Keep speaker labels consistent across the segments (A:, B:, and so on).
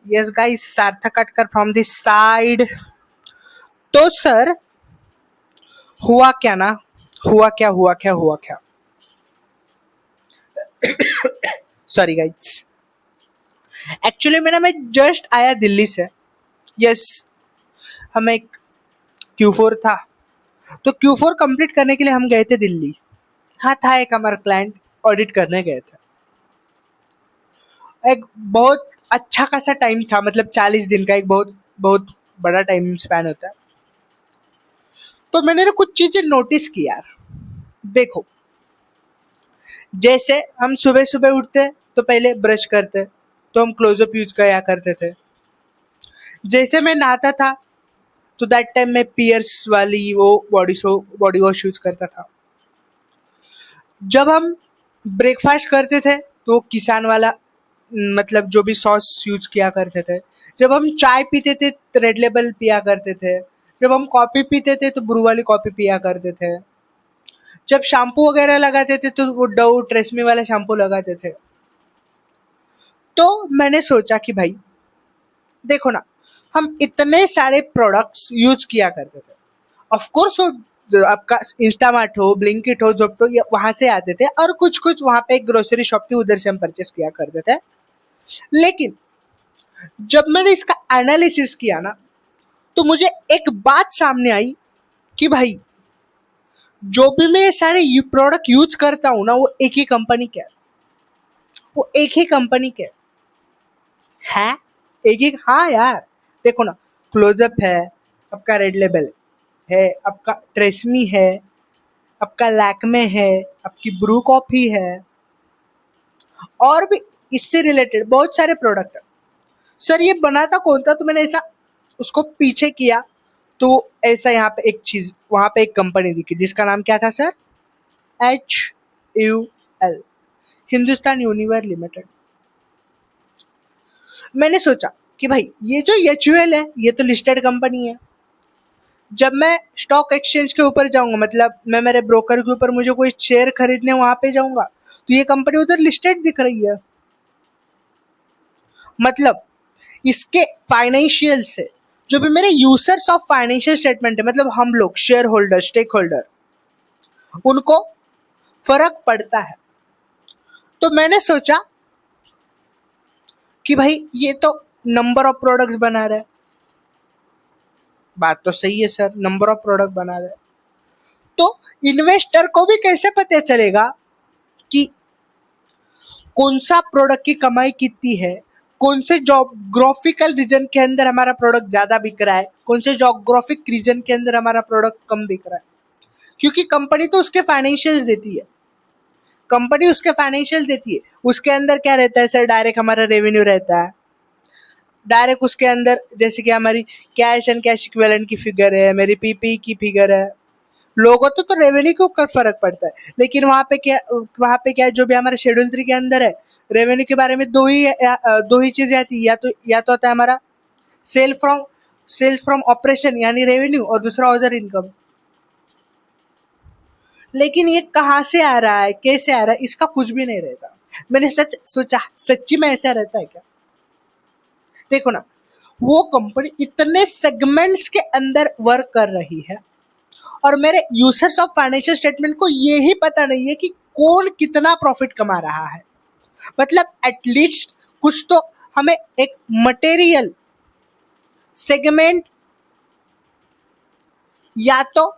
A: Yes guys, सार्थक कटकर from this side. तो सर, हुआ क्या ना, हुआ क्या। सॉरी गाइस, एक्चुअली मैं जस्ट आया दिल्ली से। यस, हमें एक Q4 था, तो Q4 कंप्लीट करने के लिए हम गए थे दिल्ली। हाँ, था एक हमारा क्लाइंट, ऑडिट करने गए थे। एक बहुत अच्छा खासा टाइम था, मतलब 40 दिन का, एक बहुत बहुत बड़ा टाइम स्पैन होता है। तो मैंने ना कुछ चीजें नोटिस की यार। देखो, जैसे हम सुबह सुबह उठते तो पहले ब्रश करते, तो हम क्लोजअप यूज किया करते थे। जैसे मैं नहाता था तो दैट टाइम मैं पियर्स वाली वो बॉडी वॉश यूज करता था। जब हम ब्रेकफास्ट करते थे तो किसान वाला, मतलब जो भी सॉस यूज किया करते थे। जब हम चाय पीते थे तो रेड लेबल पिया करते थे। जब हम कॉफी पीते थे तो ब्रू वाली कॉफी पिया करते थे। जब शैम्पू वगैरह लगाते थे तो वो डव ट्रेसमी वाला शैम्पू लगाते थे। तो मैंने सोचा कि भाई देखो ना, हम इतने सारे प्रोडक्ट्स यूज किया करते थे। ऑफ कोर्स वो जो आपका इंस्टामार्ट हो, ब्लिंकिट हो, जोप्टो, ये वहां से आते थे, और कुछ कुछ वहां पे एक ग्रोसरी शॉप थी, उधर से हम परचेस किया करते थे। लेकिन जब मैंने इसका एनालिसिस किया ना, तो मुझे एक बात सामने आई कि भाई जो भी मैं ये सारे प्रोडक्ट यूज करता हूँ ना, वो एक ही कंपनी के है। वो एक ही कंपनी के है। एक ही, हाँ यार, देखो ना, क्लोजअप है, आपका रेड लेबल है, आपका ट्रेसमी है, आपका लैक्मे है, आपकी ब्रू कॉफी है, और भी इससे रिलेटेड बहुत सारे प्रोडक्ट है। सर ये बनाता कौन था? तो मैंने ऐसा उसको पीछे किया, तो ऐसा यहाँ पे एक चीज, वहां पे एक कंपनी दिखी जिसका नाम क्या था सर? HUL, Hindustan यूनिवर limited. मैंने सोचा कि भाई ये जो HUL है, ये तो लिस्टेड कंपनी है। जब मैं स्टॉक एक्सचेंज के ऊपर जाऊंगा, मतलब मैं मेरे ब्रोकर के ऊपर मुझे कोई शेयर खरीदने वहां पे जाऊंगा, तो ये कंपनी उधर लिस्टेड दिख रही है। मतलब इसके फाइनेंशियल से, जो भी मेरे यूजर्स ऑफ फाइनेंशियल स्टेटमेंट है, मतलब हम लोग शेयर होल्डर, स्टेक होल्डर, उनको फर्क पड़ता है। तो मैंने सोचा कि भाई ये तो नंबर ऑफ प्रोडक्ट्स बना रहा है। बात तो सही है सर, नंबर ऑफ प्रोडक्ट बना रहा है। तो इन्वेस्टर को भी कैसे पता चलेगा कि कौन सा प्रोडक्ट की कमाई कितनी है, कौन से जोग्राफिकल रीजन के अंदर हमारा प्रोडक्ट ज्यादा बिक रहा है, कौन से जोग्राफिक रीजन के अंदर हमारा प्रोडक्ट कम बिक रहा है? क्योंकि कंपनी तो उसके फाइनेंशियल देती है। कंपनी उसके फाइनेंशियल देती है, उसके अंदर क्या रहता है सर? डायरेक्ट हमारा रेवेन्यू रहता है। डायरेक्ट उसके अंदर जैसे कि हमारी कैश एंड कैश इक्विवेलेंट की फिगर है, मेरी पीपी की फिगर है। लोगों तो रेवेन्यू के ऊपर फर्क पड़ता है, लेकिन वहाँ पे क्या है, जो भी हमारे शेड्यूल 3 के अंदर है, रेवेन्यू के बारे में दो ही चीजें आती है। या तो होता है हमारा सेल्स फ्रॉम ऑपरेशन यानी रेवेन्यू, और दूसरा अदर इनकम। लेकिन ये कहाँ से आ रहा है, कैसे आ रहा है, इसका कुछ भी नहीं रहता। मैंने सच सोचा, सच्ची में ऐसा रहता है क्या? देखो ना, वो कंपनी इतने सेगमेंट्स के अंदर वर्क कर रही है, और मेरे यूजर्स ऑफ फाइनेंशियल स्टेटमेंट को ये ही पता नहीं है कि कौन कितना प्रॉफिट कमा रहा है। मतलब एटलीस्ट कुछ तो हमें एक मटेरियल सेगमेंट, या तो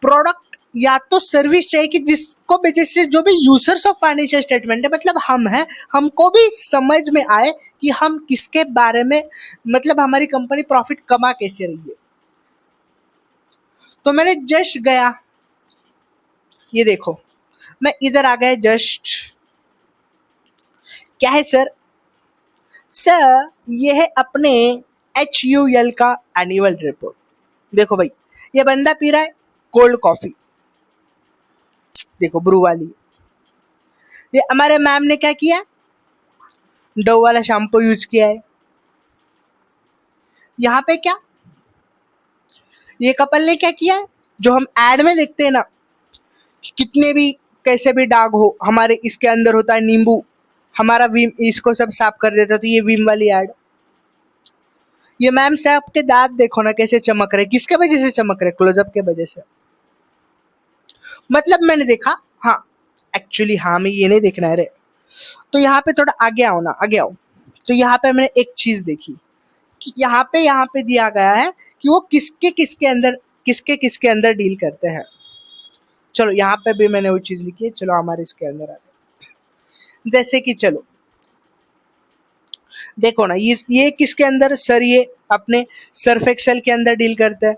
A: प्रोडक्ट, या तो सर्विस चाहिए कि जिसको वजह से जो भी यूजर्स ऑफ फाइनेंशियल स्टेटमेंट है, मतलब हम हैं, हमको भी समझ में आए कि हम किसके बारे में, मतलब हमारी कंपनी प्रॉफिट कमा कैसे रही है। तो मैंने जस्ट गया, ये देखो, मैं इधर आ गया जस्ट। क्या है सर? सर ये है अपने HUL का एनुअल रिपोर्ट। देखो भाई, ये बंदा पी रहा है कोल्ड कॉफी, देखो ब्रू वाली। ये हमारे मैम ने क्या किया? डव वाला शैम्पू यूज किया है। यहाँ पे क्या, ये कपल ने क्या किया है? जो हम एड में देखते हैं ना, कितने भी कैसे भी दाग हो, हमारे इसके अंदर होता है नींबू, हमारा विम इसको सब साफ कर देता है, तो ये विम वाली एड। ये मैम से आपके दांत देखो ना कैसे चमक रहे, किसके वजह से चमक रहे? क्लोजअप के वजह से। मतलब मैंने देखा, हाँ एक्चुअली हाँ मैं ये नहीं देखना है रे। तो यहाँ पे थोड़ा आगे आओ ना, आगे आओ। तो यहाँ पे मैंने एक चीज देखी कि यहाँ पे दिया गया है कि वो किसके अंदर डील करते हैं। चलो यहाँ पे भी मैंने वो चीज लिखी है, चलो हमारे इसके अंदर आ गए। जैसे कि चलो देखो ना, ये किसके अंदर सर, ये अपने सर्फ एक्सेल के अंदर डील करते हैं।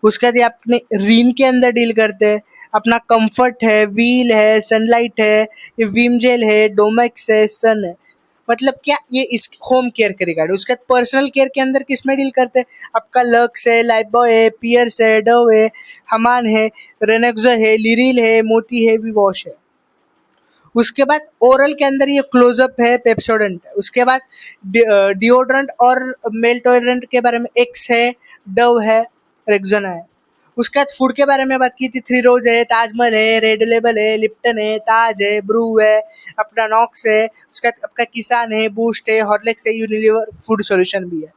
A: उसके बाद ये अपने रीन के अंदर डील करते हैं। अपना कंफर्ट है, व्हील है, सनलाइट है, ये विम जेल है, डोमेक्स है, सन है। मतलब क्या, ये इस होम केयर के रिगार्ड। उसके बाद पर्सनल केयर के अंदर किस में डील करते हैं? आपका लक्स है, लाइफबॉय है, पियर्स है, डव है, हमान है, रेनेक्सो है, लिरिल है, मोती है, विवॉश है। उसके बाद ओरल के अंदर ये क्लोजअप है, पेप्सोडेंट है। उसके बाद डिओड्रेंट और मेल टॉलरेंट के बारे में एक्स है, डव है, रेक्सोना है। उसके बाद फूड के बारे में बात की थी, थ्री रोज है, ताजमहल है, रेड लेबल है, लिप्टन है, ताज है, ब्रू है, अपना नॉक्स है। उसके बाद आपका किसान है, बूस्ट है, हॉर्लिक्स है, यूनिलीवर फूड सॉल्यूशन भी है।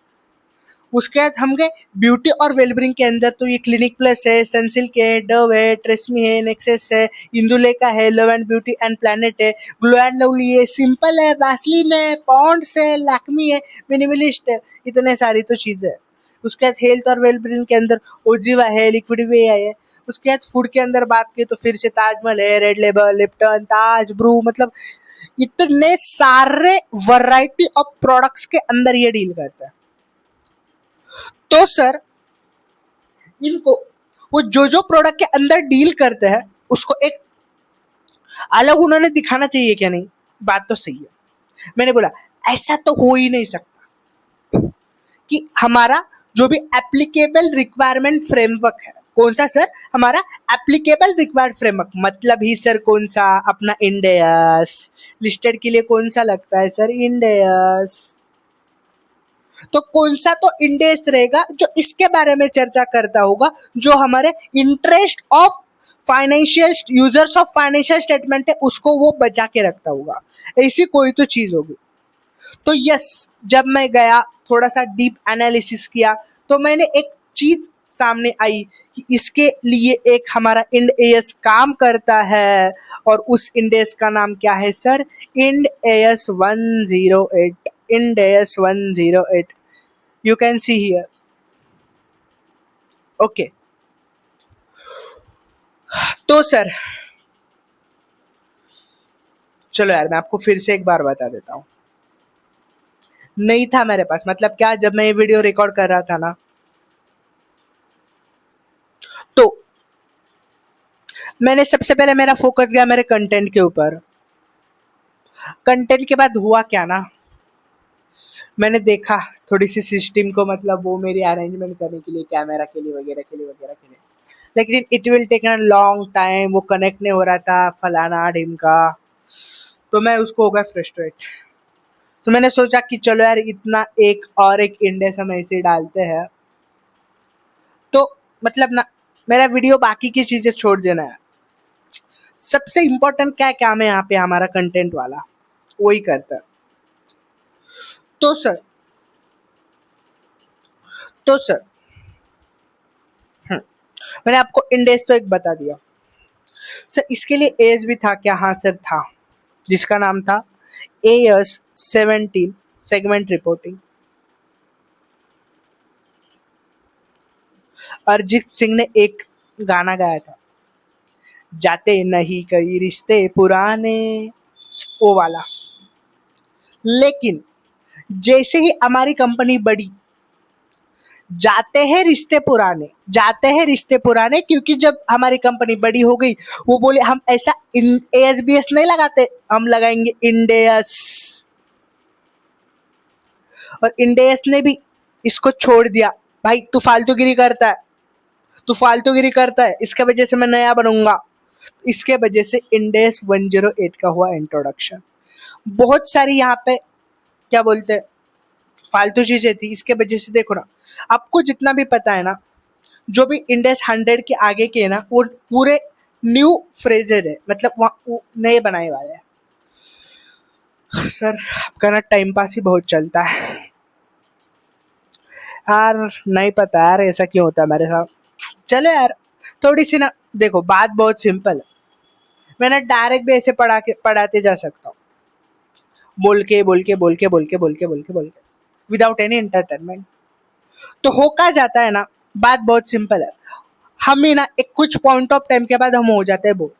A: उसके बाद हम गए ब्यूटी और वेलब्रिंग के अंदर, तो ये क्लिनिक प्लस है, सनसिल्क है, डव है, ट्रेसमी है, नेक्सेस है, इंदुलेका है, love and beauty and planet है, ग्लो एंड लवली है, सिंपल है, वैसलीन है, पॉन्ड्स है, लैक्मी है, मिनिमलिस्ट है। इतने सारी तो चीज़ें है। उसके बाद हेल्थ और वेलब्रिंग के अंदर ओजीवा है, लिक्विड वे है। उसके बाद फूड के अंदर बात की तो फिर से ताजमहल है, रेड लेबल, लिप्टन, ताज, ब्रू, मतलब इतने सारे वैरायटी ऑफ प्रोडक्ट्स के अंदर ये डील करता है। तो सर इनको वो जो प्रोडक्ट के अंदर डील करते हैं उसको एक अलग उन्होंने दिखाना चाहिए क्या? नहीं, बात तो सही है। मैंने बोला ऐसा तो हो ही नहीं सकता कि हमारा जो भी एप्लीकेबल रिक्वायरमेंट फ्रेमवर्क है, कौन सा सर? हमारा एप्लीकेबल रिक्वायर्ड फ्रेमवर्क, मतलब ही सर कौन सा? अपना इंडेयस। लिस्टेड के लिए कौन सा लगता है सर? इंडेयस। तो कौन सा तो इंडेक्स रहेगा जो इसके बारे में चर्चा करता होगा, जो हमारे interest of financial users of financial statement है उसको वो बचा के रखता होगा। ऐसी कोई तो चीज होगी। तो यस, जब मैं गया थोड़ा सा डीप एनालिसिस किया तो मैंने एक चीज सामने आई कि इसके लिए एक हमारा इंड एएस काम करता है, और उस इंडेक्स का नाम क्या है sir? Ind AS 108। Ind AS 108 you can see here. Okay तो सर चलो यार मैं आपको फिर से एक बार बता देता हूँ। नहीं था मेरे पास, मतलब क्या, जब मैं ये वीडियो रिकॉर्ड कर रहा था ना, तो मैंने सबसे पहले मेरा फोकस गया मेरे कंटेंट के ऊपर। कंटेंट के बाद हुआ क्या ना, मैंने देखा थोड़ी सी सिस्टम को, मतलब वो मेरी अरेंजमेंट करने के लिए, कैमरा के लिए वगैरह के लिए, लेकिन it will take a long time, वो कनेक्ट नहीं हो रहा था, फलाना ढिमका। तो मैं उसको हो गया फ्रस्ट्रेट। तो मैंने सोचा कि चलो यार इतना एक इंडेक्स हम ऐसे डालते हैं, तो मतलब ना मेरा वीडियो बाकी की चीजें छोड़ देना है। सबसे इम्पोर्टेंट क्या काम है यहाँ पे? हमारा कंटेंट वाला वही करता है। तो सर तो सर मैंने आपको इंडेक्स तो एक बता दिया सर, इसके लिए एज भी था क्या? हाँ सर था, जिसका नाम था AS17 segment reporting. Arijit Singh ने एक गाना गाया था, जाते नहीं कई रिश्ते पुराने, वो वाला। लेकिन जैसे ही हमारी कंपनी बढ़ी, जाते हैं रिश्ते पुराने, क्योंकि जब हमारी कंपनी बड़ी हो गई, वो बोले हम ऐसा ASBS नहीं लगाते, हम लगाएंगे इंडेयस। और इंडेयस ने भी इसको छोड़ दिया, भाई तू फालतूगिरी करता है, इसके वजह से मैं नया बनूंगा। इसके वजह से इंडेस 108 का हुआ इंट्रोडक्शन। बहुत सारी यहाँ पे क्या बोलते हैं फालतू चीजें थी, इसके वजह से देखो ना, आपको जितना भी पता है ना, जो भी इंडेस 100 के आगे के है ना, वो पूरे न्यू फ्रेजर है, मतलब वो नए बनाए वाले हैं। सर आपका ना टाइम पास ही बहुत चलता है यार। नहीं पता यार ऐसा क्यों होता है मेरे साथ। चलो यार, थोड़ी सी ना, देखो बात बहुत सिंपल है। मैं ना डायरेक्ट भी ऐसे पढ़ाते जा सकता हूँ, बोल के बोल के बोल के बोल के बोल के बोल के बोल के, विदाउट एनी एंटरटेनमेंट। तो हो क्या जाता है ना, बात बहुत सिंपल है। हम ही ना एक कुछ पॉइंट ऑफ टाइम के बाद हम हो जाते हैं बोर।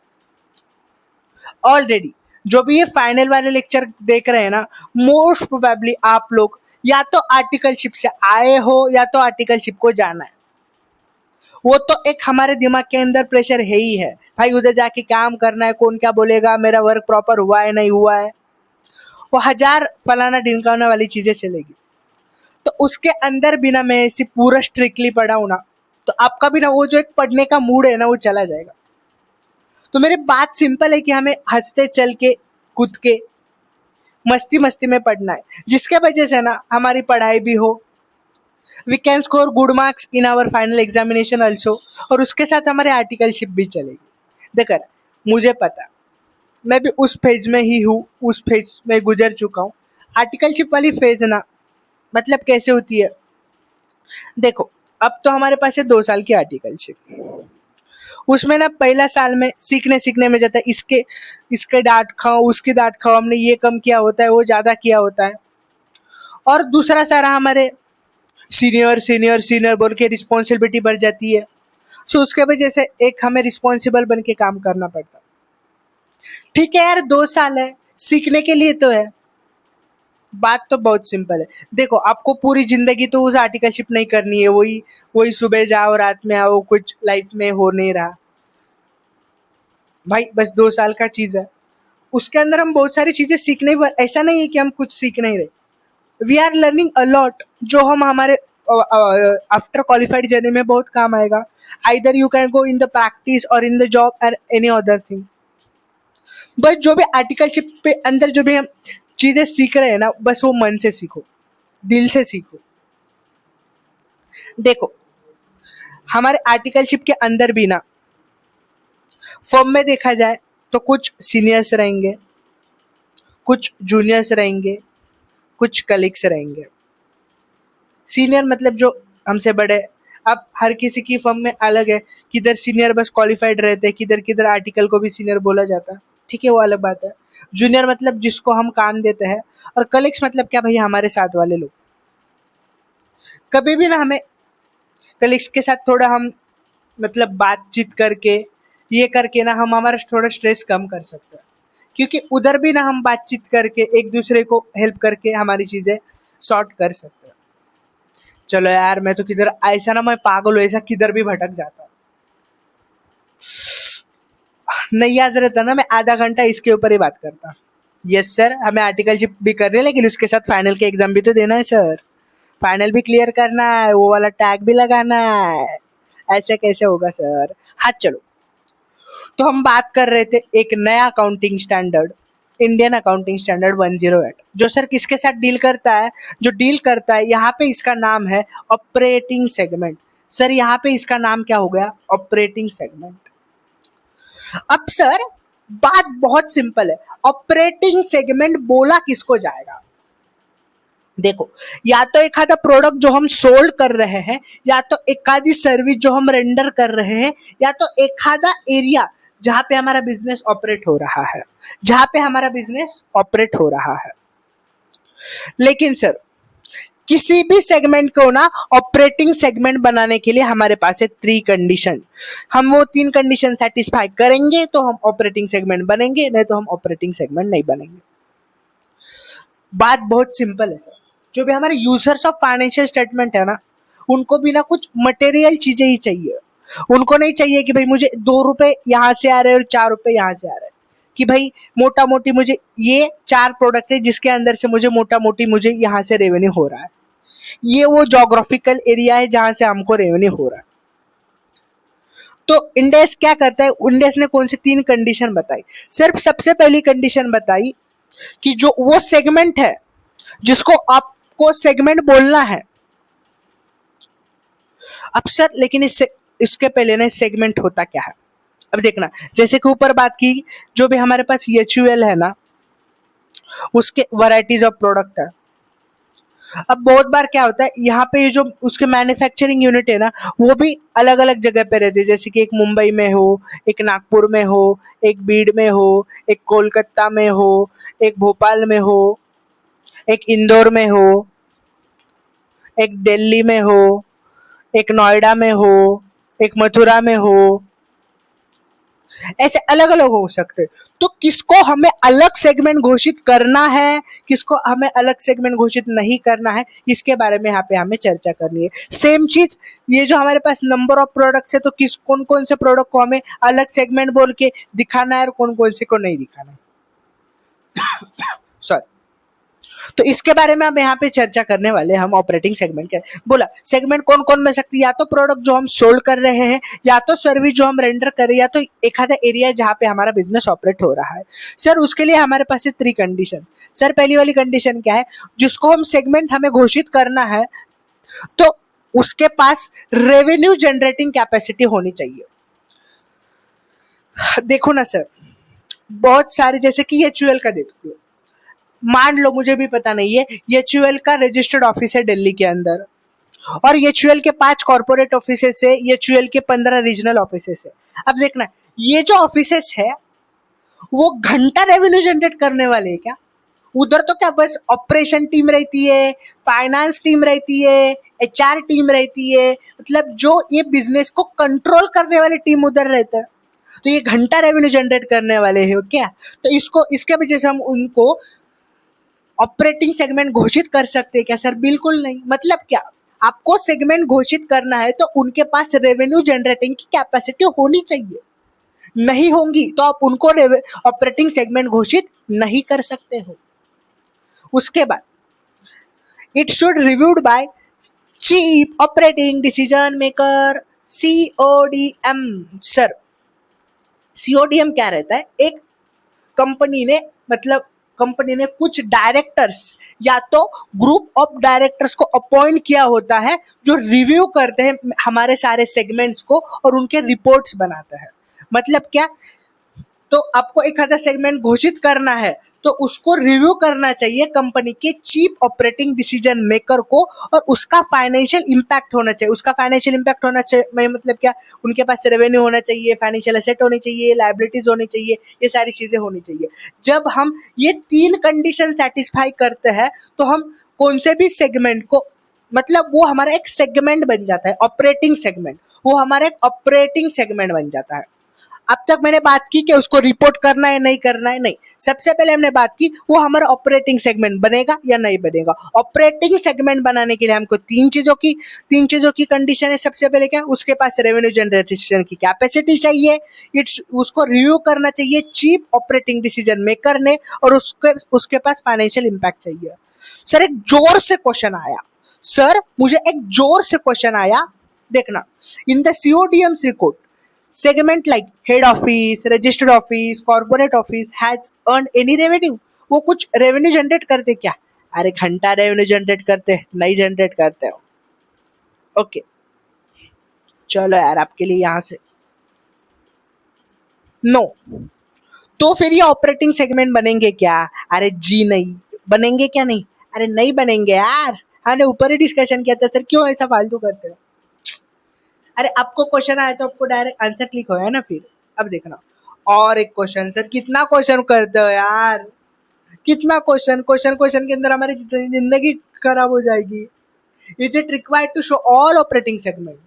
A: ऑलरेडी जो भी ये फाइनल वाले लेक्चर देख रहे हैं ना, मोस्ट प्रोबेबली आप लोग या तो आर्टिकलशिप से आए हो या तो आर्टिकलशिप को जाना है। वो तो एक हमारे दिमाग के अंदर प्रेशर है ही है, भाई उधर जाके काम करना है, कौन क्या बोलेगा, मेरा वर्क प्रॉपर हुआ है नहीं हुआ है, वो हजार फलाना ढिमकाना वाली चीजें चलेगी। तो उसके अंदर भी ना मैं ऐसे पूरा स्ट्रिक्टली पढ़ाऊँ ना, तो आपका भी ना वो जो एक पढ़ने का मूड है ना वो चला जाएगा। तो मेरी बात सिंपल है कि हमें हंसते चल के कूद के मस्ती मस्ती में पढ़ना है, जिसके वजह से ना हमारी पढ़ाई भी हो, we can score good marks in our final examination also, और उसके साथ हमारे आर्टिकलशिप भी चलेगी। देखकर मुझे पता, मैं भी उस फेज में ही हूँ, उस फेज में गुजर चुका हूँ। आर्टिकलशिप वाली फेज ना मतलब कैसे होती है, देखो अब तो हमारे पास है 2 साल की आर्टिकलशिप। उसमें ना पहला साल में सीखने में जाता है, इसके डांट खाओ उसकी डांट खाओ, हमने ये कम किया होता है वो ज़्यादा किया होता है। और दूसरा सारा हमारे सीनियर सीनियर सीनियर बोल के रिस्पॉन्सिबिलिटी बढ़ जाती है। सो उसके वजह से एक हमें रिस्पॉन्सिबल बन के काम करना पड़ता है। ठीक है यार, 2 साल है, सीखने के लिए तो है। बात तो बहुत सिंपल है। देखो आपको पूरी जिंदगी तो उस आर्टिकलशिप नहीं करनी है, वही वही सुबह जाओ रात में आओ, कुछ लाइफ में हो नहीं रहा भाई, बस 2 साल का चीज है। उसके अंदर हम बहुत सारी चीजें सीखने, ऐसा नहीं है कि हम कुछ सीख नहीं रहे, वी आर लर्निंग अलॉट, जो हम हमारे आफ्टर क्वालिफाइड जर्नी में बहुत काम आएगा। Either you can go in the practice और इन द जॉब और एनी अदर थिंग। बस जो भी आर्टिकलशिप पे अंदर जो भी हम चीजें सीख रहे हैं ना, बस वो मन से सीखो, दिल से सीखो। देखो हमारे आर्टिकलशिप के अंदर भी ना, फॉर्म में देखा जाए तो कुछ सीनियर्स रहेंगे, कुछ जूनियर्स रहेंगे, कुछ कलीग्स रहेंगे। सीनियर मतलब जो हमसे बड़े। अब हर किसी की फर्म में अलग है, किधर सीनियर बस क्वालिफाइड रहते हैं, किधर किधर आर्टिकल को भी सीनियर बोला जाता है, ठीक है वो अलग बात है। जूनियर मतलब जिसको हम काम देते हैं, और कलीग्स मतलब क्या भाई, हमारे साथ वाले लोग। कभी भी ना हमें कलीग्स के साथ थोड़ा हम मतलब बातचीत करके, ये करके ना हम हमारा थोड़ा स्ट्रेस कम कर सकते हैं, क्योंकि उधर भी ना हम बातचीत करके एक दूसरे को हेल्प करके हमारी चीज़ें सॉर्ट कर सकते हैं। चलो यार, मैं तो किधर ऐसा ना, मैं पागल हूँ, ऐसा किधर भी भटक जाता हूँ। नहीं याद रहता ना, मैं आधा घंटा इसके ऊपर ही बात करता। यस सर, हमें आर्टिकलशिप भी करनी है, लेकिन उसके साथ फाइनल के एग्जाम भी तो देना है सर, फाइनल भी क्लियर करना है, वो वाला टैग भी लगाना है। ऐसे कैसे होगा सर। हाँ चलो, तो हम बात कर रहे थे एक नया accounting standard, Indian accounting standard 108, जो सर किसके साथ डील करता है, जो डील करता है यहाँ पे इसका नाम है ऑपरेटिंग सेगमेंट। सर यहाँ पे इसका नाम क्या हो गया, ऑपरेटिंग सेगमेंट। अब सर बात बहुत सिंपल है, ऑपरेटिंग सेगमेंट बोला किसको जाएगा। देखो, या तो एक आधा प्रोडक्ट जो हम सोल्ड कर रहे हैं, या तो एक आधी सर्विस जो हम रेंडर कर रहे हैं, या तो एक आधा एरिया जहां पे हमारा बिजनेस ऑपरेट हो रहा है, जहां पे हमारा बिजनेस ऑपरेट हो रहा है। लेकिन सर किसी भी सेगमेंट को ना ऑपरेटिंग सेगमेंट बनाने के लिए हमारे पास है 3 कंडीशन। हम वो 3 कंडीशन सेटिस्फाई करेंगे तो हम ऑपरेटिंग सेगमेंट बनेंगे, नहीं तो हम ऑपरेटिंग सेगमेंट नहीं बनेंगे। बात बहुत सिंपल है सर। जो भी हमारे यूजर्स ऑफ फाइनेंशियल स्टेटमेंट है ना, उनको भी ना कुछ मटेरियल चीजें ही चाहिए। उनको नहीं चाहिए कि भाई मुझे 2 रुपए यहाँ से आ रहे हैं और 4 रुपए यहाँ से आ रहे हैं, कि भाई मोटा मोटी मुझे ये 4 प्रोडक्ट है जिसके अंदर से मुझे मोटा मोटी मुझे यहाँ से रेवेन्यू हो रहा है, ये वो जोग्राफिकल एरिया है जहां से हमको रेवेन्यू हो रहा है। तो इंडेस क्या करता है, इंडेस ने कौन सी 3 कंडीशन बताई। सिर्फ सबसे पहली कंडीशन बताई कि जो वो सेगमेंट है जिसको आपको सेगमेंट बोलना है। अब सर लेकिन इसके पहले ना सेगमेंट होता क्या है। अब देखना, जैसे कि ऊपर बात की, जो भी हमारे पास एचयूएल है ना, उसके वैरायटीज ऑफ प्रोडक्ट है। अब बहुत बार क्या होता है, यहाँ पे ये जो उसके मैन्युफैक्चरिंग यूनिट है ना, वो भी अलग अलग जगह पे रहती है, जैसे कि एक मुंबई में हो, एक नागपुर में हो, एक बीड़ में हो, एक कोलकाता में हो, एक भोपाल में हो, एक इंदौर में हो, एक दिल्ली में हो, एक नोएडा में हो, एक मथुरा में हो, ऐसे अलग अलग हो सकते। तो किसको हमें अलग सेगमेंट घोषित करना है, किसको हमें अलग सेगमेंट घोषित नहीं करना है, इसके बारे में यहाँ पे हमें चर्चा करनी है। सेम चीज, ये जो हमारे पास नंबर ऑफ प्रोडक्ट्स है, तो किस कौन कौन से प्रोडक्ट को हमें अलग सेगमेंट बोल के दिखाना है और कौन कौन से को नहीं दिखाना है। सॉरी, तो इसके बारे में हम यहाँ पे चर्चा करने वाले हैं। हम ऑपरेटिंग सेगमेंट क्या बोला, सेगमेंट कौन कौन मिल सकती है, या तो प्रोडक्ट जो हम सोल्ड कर रहे हैं, या तो सर्विस जो हम रेंडर कर रहे हैं, या तो एक आधा एरिया जहाँ पे हमारा बिजनेस ऑपरेट हो रहा है। सर उसके लिए हमारे पास है 3 कंडीशन। सर पहली वाली कंडीशन क्या है, जिसको हम सेगमेंट हमें घोषित करना है तो उसके पास रेवेन्यू जनरेटिंग कैपेसिटी होनी चाहिए। देखो ना सर, बहुत सारे, जैसे कि एचयूएल का देखो, मान लो मुझे भी पता नहीं है, एचयूएल का रजिस्टर्ड ऑफिस है दिल्ली के अंदर, और एचयूएल के 5 कॉर्पोरेट ऑफिसेस है, एचयूएल के 15 रीजनल ऑफिसेस है। अब देखना, ये जो ऑफिसेस है वो घंटा रेवेन्यू जनरेट करने वाले हैं क्या? उधर तो क्या बस ऑपरेशन टीम रहती है, फाइनेंस टीम रहती है, एचआर टीम रहती है, मतलब जो ये बिजनेस को कंट्रोल करने वाली टीम उधर रहता है। तो ये घंटा रेवेन्यू जनरेट करने वाले हैं क्या? तो इसको, इसके वजह से हम उनको ऑपरेटिंग सेगमेंट घोषित कर सकते हैं क्या? सर बिल्कुल नहीं। मतलब क्या, आपको सेगमेंट घोषित करना है तो उनके पास रेवेन्यू जनरेटिंग की कैपेसिटी होनी चाहिए, नहीं होंगी तो आप उनको ऑपरेटिंग सेगमेंट घोषित नहीं कर सकते हो। उसके बाद it should reviewed by chief operating decision maker, CODM। Sir CODM क्या रहता है, एक कंपनी ने, मतलब कंपनी ने कुछ डायरेक्टर्स या तो ग्रुप ऑफ डायरेक्टर्स को अपॉइंट किया होता है जो रिव्यू करते हैं हमारे सारे सेगमेंट्स को और उनके रिपोर्ट्स बनाते हैं। मतलब क्या, तो आपको एक आधा सेगमेंट घोषित करना है तो उसको रिव्यू करना चाहिए कंपनी के चीफ ऑपरेटिंग डिसीजन मेकर को, और उसका फाइनेंशियल इंपैक्ट होना चाहिए। उसका फाइनेंशियल इंपैक्ट होना चाहिए मतलब क्या, उनके पास रेवेन्यू होना चाहिए, फाइनेंशियल एसेट होनी चाहिए, लायबिलिटीज होनी चाहिए, ये सारी चीजें होनी चाहिए। जब हम ये 3 कंडीशन सेटिस्फाई करते हैं तो हम कौन से भी सेगमेंट को, मतलब वो हमारा एक सेगमेंट बन जाता है, ऑपरेटिंग सेगमेंट, वो हमारा एक ऑपरेटिंग सेगमेंट बन जाता है। अब तक मैंने बात की कि उसको रिपोर्ट करना है नहीं करना है, नहीं, सबसे पहले हमने बात की वो हमारा ऑपरेटिंग सेगमेंट बनेगा या नहीं बनेगा। ऑपरेटिंग सेगमेंट बनाने के लिए हमको 3 चीजों की कंडीशन है। सबसे पहले क्या, उसके पास रेवेन्यू जनरेशन की कैपेसिटी चाहिए, उसको रिव्यू करना चाहिए चीफ ऑपरेटिंग डिसीजन मेकर ने, और उसके पास फाइनेंशियल इंपैक्ट चाहिए। सर एक जोर से क्वेश्चन आया, सर मुझे एक जोर से क्वेश्चन आया, देखना, in the CODM's report, segment like head office, registered office, corporate office has earned any revenue? वो कुछ रेवेन्यू जनरेट करते क्या? अरे घंटा रेवेन्यू जनरेट करते, नहीं जनरेट करते हो। ओके चलो यार, आपके लिए यहां से नो। तो फिर ये ऑपरेटिंग सेगमेंट बनेंगे क्या? अरे जी नहीं बनेंगे, क्या नहीं? अरे नहीं बनेंगे यार, हमने ऊपर ही डिस्कशन किया था। सर क्यों ऐसा फालतू करते हो? अरे आपको क्वेश्चन आया तो आपको डायरेक्ट आंसर क्लिक होगा ना फिर। अब देखना और एक क्वेश्चन। सर कितना क्वेश्चन करते हो यार, कितना क्वेश्चन के अंदर हमारी जिंदगी खराब हो जाएगी। Is it required to show all operating segment?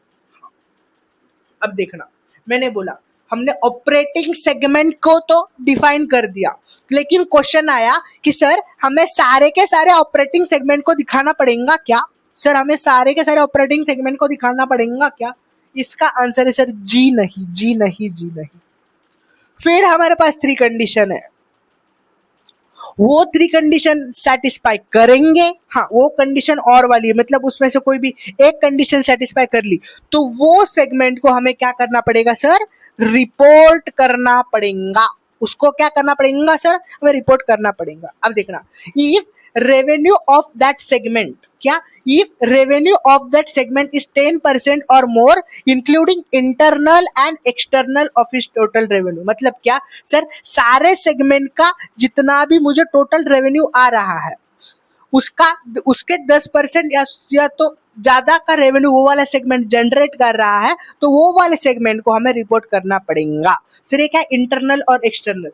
A: अब देखना, मैंने बोला हमने ऑपरेटिंग सेगमेंट को तो डिफाइन कर दिया, लेकिन क्वेश्चन आया कि सर हमें सारे के सारे ऑपरेटिंग सेगमेंट को दिखाना पड़ेगा क्या? सर हमें सारे के सारे ऑपरेटिंग सेगमेंट को दिखाना पड़ेगा क्या? इसका आंसर है सर जी नहीं, जी नहीं, जी नहीं। फिर हमारे पास 3 कंडीशन है, वो 3 कंडीशन सेटिस्फाई करेंगे। हाँ वो कंडीशन और वाली है, मतलब उसमें से कोई भी एक कंडीशन सेटिस्फाई कर ली तो वो सेगमेंट को हमें क्या करना पड़ेगा सर? रिपोर्ट करना पड़ेगा। उसको क्या करना पड़ेगा सर, हमें रिपोर्ट करना पड़ेगा। अब देखना, if revenue of that segment, क्या, if revenue of that segment is 10% or more including internal and external of इस टोटल रेवेन्यू। मतलब क्या सर, सारे सेगमेंट का जितना भी मुझे टोटल रेवेन्यू आ रहा है उसका उसके 10% या तो ज्यादा का रेवेन्यू वो वाला सेगमेंट जनरेट कर रहा है, तो वो वाले सेगमेंट को हमें रिपोर्ट करना पड़ेगा। सर ये क्या, इंटरनल और एक्सटर्नल,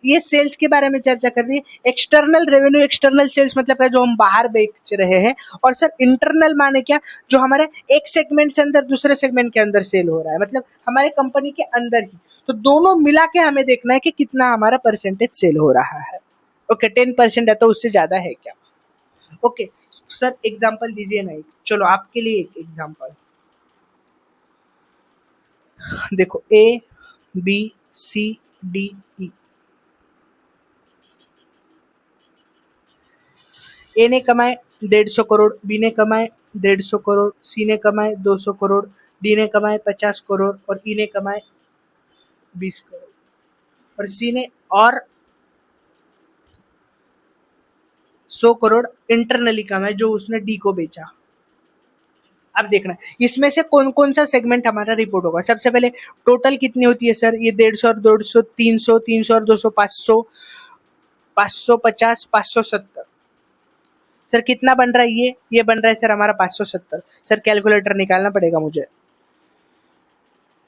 A: ये सेल्स के बारे में चर्चा कर रही है। एक्सटर्नल रेवेन्यू, एक्सटर्नल सेल्स मतलब है जो हम बाहर बेच रहे हैं, और सर इंटरनल माने क्या, जो हमारे एक सेगमेंट से अंदर दूसरे सेगमेंट के अंदर सेल हो रहा है, मतलब हमारे कंपनी के अंदर ही। तो दोनों मिला के हमें देखना है कि कितना हमारा परसेंटेज सेल हो रहा है। ओके, 10% है तो उससे ज्यादा है क्या। ओके सर, एग्जाम्पल दीजिए ना एक, चलो आपके लिए एक एग्जाम्पल देखो, A B C D E. ए ने कमाए 150 करोड़, बी ने कमाए 150 करोड़, सी ने कमाए 200 करोड़, डी ने कमाए 50 करोड़ और ई ने कमाए 20 करोड़, और सी ने और 100 करोड़ इंटरनली कमाए जो उसने डी को बेचा। अब देखना इसमें से कौन कौन सा सेगमेंट हमारा रिपोर्ट होगा। सबसे पहले टोटल कितनी होती है सर, ये 150 और 250, 300, 300 और 200, 500, 550, 570। सर कितना बन रहा है ये बन रहा है सर हमारा 570। सर कैलकुलेटर निकालना पड़ेगा मुझे,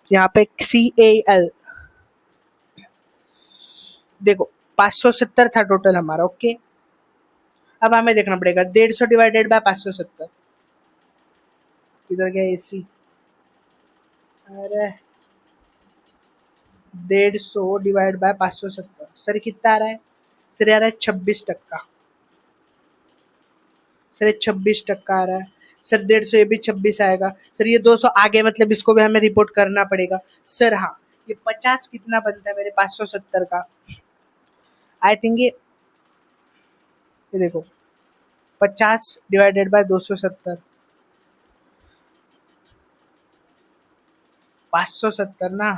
A: यहाँ पे CAL देखो 570 था टोटल हमारा। ओके, अब हमें देखना पड़ेगा 150 डिवाइडेड बाय 570, किधर गया AC, अरे 150 डिवाइड बाय 570, सर कितना आ रहा है, सर आ रहा है 26%। सर 26% आ रहा है सर, 150 ये भी 26 आएगा सर, ये 200 आगे मतलब इसको भी हमें रिपोर्ट करना पड़ेगा सर। हाँ, ये 50 कितना बनता है मेरे 570 का, आई थिंक ये देखो 50 डिवाइडेड बाय 270, 570 ना,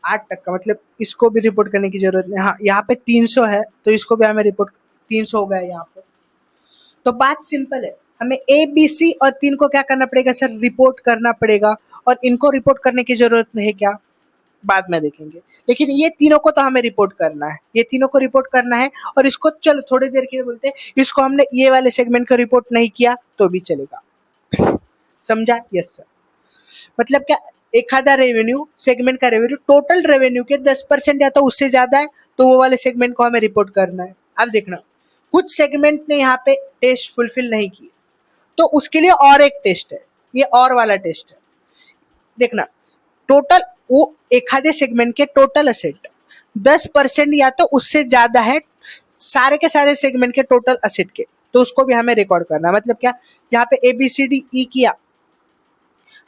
A: 8%, मतलब इसको भी रिपोर्ट करने की जरूरत नहीं। हाँ, यहाँ पे 300 है तो इसको भी हमें रिपोर्ट, 300 हो गया यहाँ पे। तो बात सिंपल है, हमें ABC और 3 को क्या करना पड़ेगा सर, रिपोर्ट करना पड़ेगा, और इनको रिपोर्ट करने की जरूरत नहीं क्या, बाद में देखेंगे। लेकिन ये तीनों को तो हमें रिपोर्ट करना है, ये तीनों को रिपोर्ट करना है। और इसको चलो थोड़ी देर के लिए बोलते हैं, इसको हमने ये वाले सेगमेंट को रिपोर्ट नहीं किया तो भी चलेगा। समझा, यस सर। मतलब क्या, एक आधा रेवेन्यू, सेगमेंट का रेवेन्यू टोटल रेवेन्यू के 10% या तो उससे ज्यादा है तो वो वाले सेगमेंट को हमें रिपोर्ट करना है। अब देखना, कुछ सेगमेंट ने यहाँ पे टेस्ट फुलफिल नहीं किए तो उसके लिए और एक टेस्ट है, ये और वाला टेस्ट है। देखना, टोटल वो एक आधे सेगमेंट के टोटल असेट 10% या तो उससे ज्यादा है सारे के सारे सेगमेंट के टोटल असेट के, तो उसको भी हमें रिकॉर्ड करना है। मतलब क्या, यहाँ पे ABCDE किया,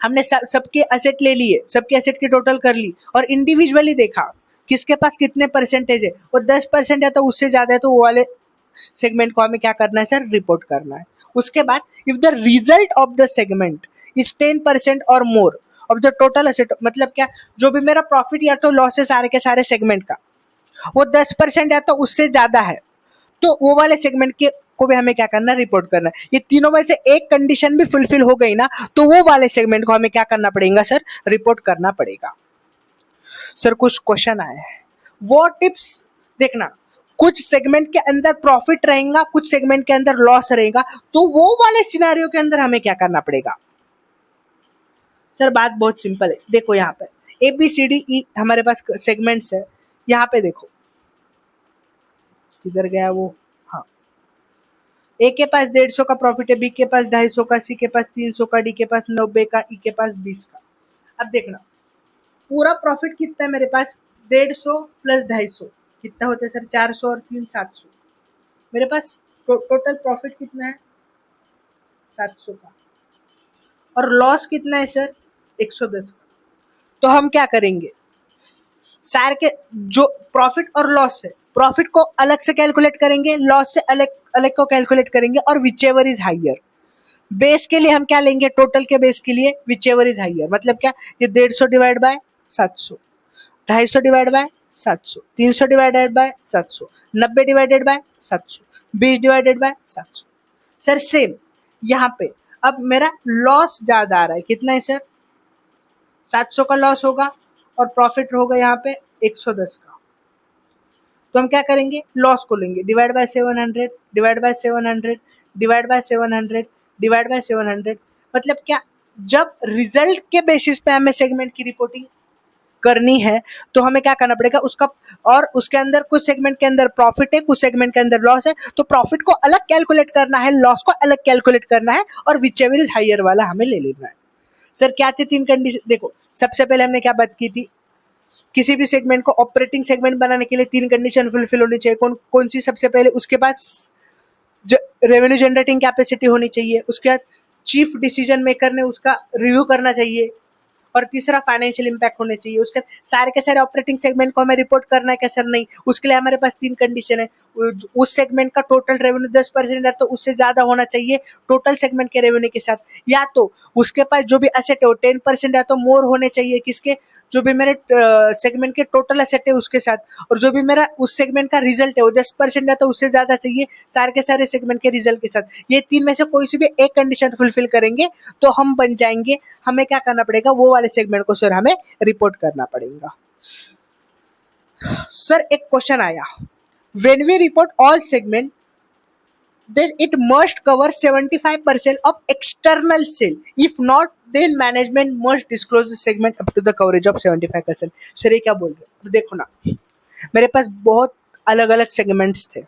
A: हमने सबके असेट ले लिए, सबके असेट की टोटल कर ली और इंडिविजुअली देखा किसके पास कितने परसेंटेज है, वो 10% या तो उससे ज्यादा है तो वो वाले सेगमेंट को हमें क्या करना है सर, रिपोर्ट करना है। उसके बाद if the result of the segment is 10% or more of the total asset, मतलब क्या, जो भी मेरा प्रॉफिट या तो लॉस है सारे के सारे सेगमेंट का, वो 10% या तो उससे ज्यादा है तो वो वाले सेगमेंट के को भी हमें क्या करना है, रिपोर्ट करना है। ये तीनों में से एक कंडीशन भी फुलफिल हो गई ना तो वो वाले सेगमेंट को हमें क्या करना पड़ेगा सर, रिपोर्ट करना पड़ेगा। सर कुछ क्वेश्चन आए हैं, वो टिप्स देखना, कुछ सेगमेंट के अंदर प्रॉफिट रहेगा, कुछ सेगमेंट के अंदर लॉस रहेगा, तो वो वाले सिनेरियो के अंदर हमें क्या करना पड़ेगा। सर बात बहुत सिंपल है, देखो यहाँ पे ABCDE हमारे पास सेगमेंट्स है, यहाँ पे देखो किधर गया वो, हाँ, ए के पास 150 का प्रॉफिट है, बी के पास 250 का, सी के पास 300 का, डी के पास 90 का, ई के पास 20 का। अब देखना पूरा प्रॉफिट कितना है मेरे पास, 150 प्लस 250 कितना होता है सर, 400 और 3 700। मेरे पास टोटल प्रॉफिट कितना है, 700 का, और लॉस कितना है सर, 110 का। तो हम क्या करेंगे, सारे के जो प्रॉफिट और लॉस है, प्रॉफिट को अलग से कैलकुलेट करेंगे, लॉस से अलग अलग को कैलकुलेट करेंगे, और which ever is higher, base के लिए हम क्या लेंगे, टोटल के बेस के लिए विच एवर इज हाइयर, मतलब क्या, ये 150 divide by 700, 250 divide by 700, 300 divided by 700, 90 divided by 700, 20 divided by 700। Sir same यहाँ पे अब मेरा लॉस ज्यादा आ रहा है, कितना है सर, 700 का लॉस होगा और प्रॉफिट होगा यहाँ पे 110 का। तो हम क्या करेंगे, लॉस को लेंगे, divide by 700, divide by 700, divide by 700, divide by 700। मतलब क्या, जब रिजल्ट के बेसिस पे हमें सेगमेंट की रिपोर्टिंग करनी है तो हमें क्या करना पड़ेगा उसका, और उसके अंदर कुछ सेगमेंट के अंदर प्रॉफिट है, कुछ सेगमेंट के अंदर लॉस है, तो प्रॉफिट को अलग कैलकुलेट करना है, लॉस को अलग कैलकुलेट करना है, और विच एवर इज हाइयर वाला हमें ले लेना है। सर क्या थे तीन कंडीशन, देखो सबसे पहले हमने क्या बात की थी, किसी भी सेगमेंट को ऑपरेटिंग सेगमेंट बनाने के लिए तीन कंडीशन फुलफिल होनी चाहिए। कौन कौन सी, सबसे पहले उसके पास रेवेन्यू जनरेटिंग कैपेसिटी होनी चाहिए, उसके बाद चीफ डिसीजन मेकर ने उसका रिव्यू करना चाहिए, और तीसरा फाइनेंशियल इम्पैक्ट होने चाहिए। उसके सारे के सारे ऑपरेटिंग सेगमेंट को हमें रिपोर्ट करना है क्या सर, नहीं, उसके लिए हमारे पास तीन कंडीशन है। उस सेगमेंट का टोटल रेवेन्यू 10% है तो उससे ज्यादा होना चाहिए टोटल सेगमेंट के रेवेन्यू के साथ, या तो उसके पास जो भी एसेट है वो 10% है तो मोर होने चाहिए किसके, जो भी मेरे सेगमेंट के टोटल एसेट है उसके साथ, और जो भी मेरा उस सेगमेंट का रिजल्ट है वो 10% है तो उससे ज्यादा चाहिए सारे के सारे सेगमेंट के रिजल्ट के साथ। ये तीन में से कोई सी भी एक कंडीशन फुलफिल करेंगे तो हम बन जाएंगे, हमें क्या करना पड़ेगा, वो वाले सेगमेंट को सर हमें रिपोर्ट करना पड़ेगा। सर एक क्वेश्चन आया, when we report all segment then it must cover 75% of external sale. If not, then management must disclose the segment up to the coverage of 75%. Sir ये क्या बोल रहे हो, देखो ना, मेरे पास बहुत अलग अलग सेगमेंट्स थे,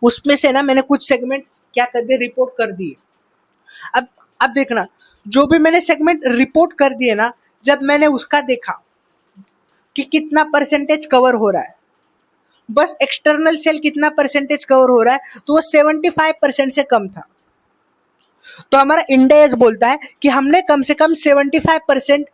A: उसमें से ना मैंने कुछ सेगमेंट क्या कर दिए, रिपोर्ट कर दिए। अब देखना, जो भी मैंने सेगमेंट रिपोर्ट कर दिए ना, जब मैंने उसका देखा कि कितना परसेंटेज कवर हो रहा है, बस एक्सटर्नल सेल कितना परसेंटेज कवर हो रहा है, तो वो 75% से कम था। तो हमारा इंडेज बोलता है कि हमने कम से कम 75%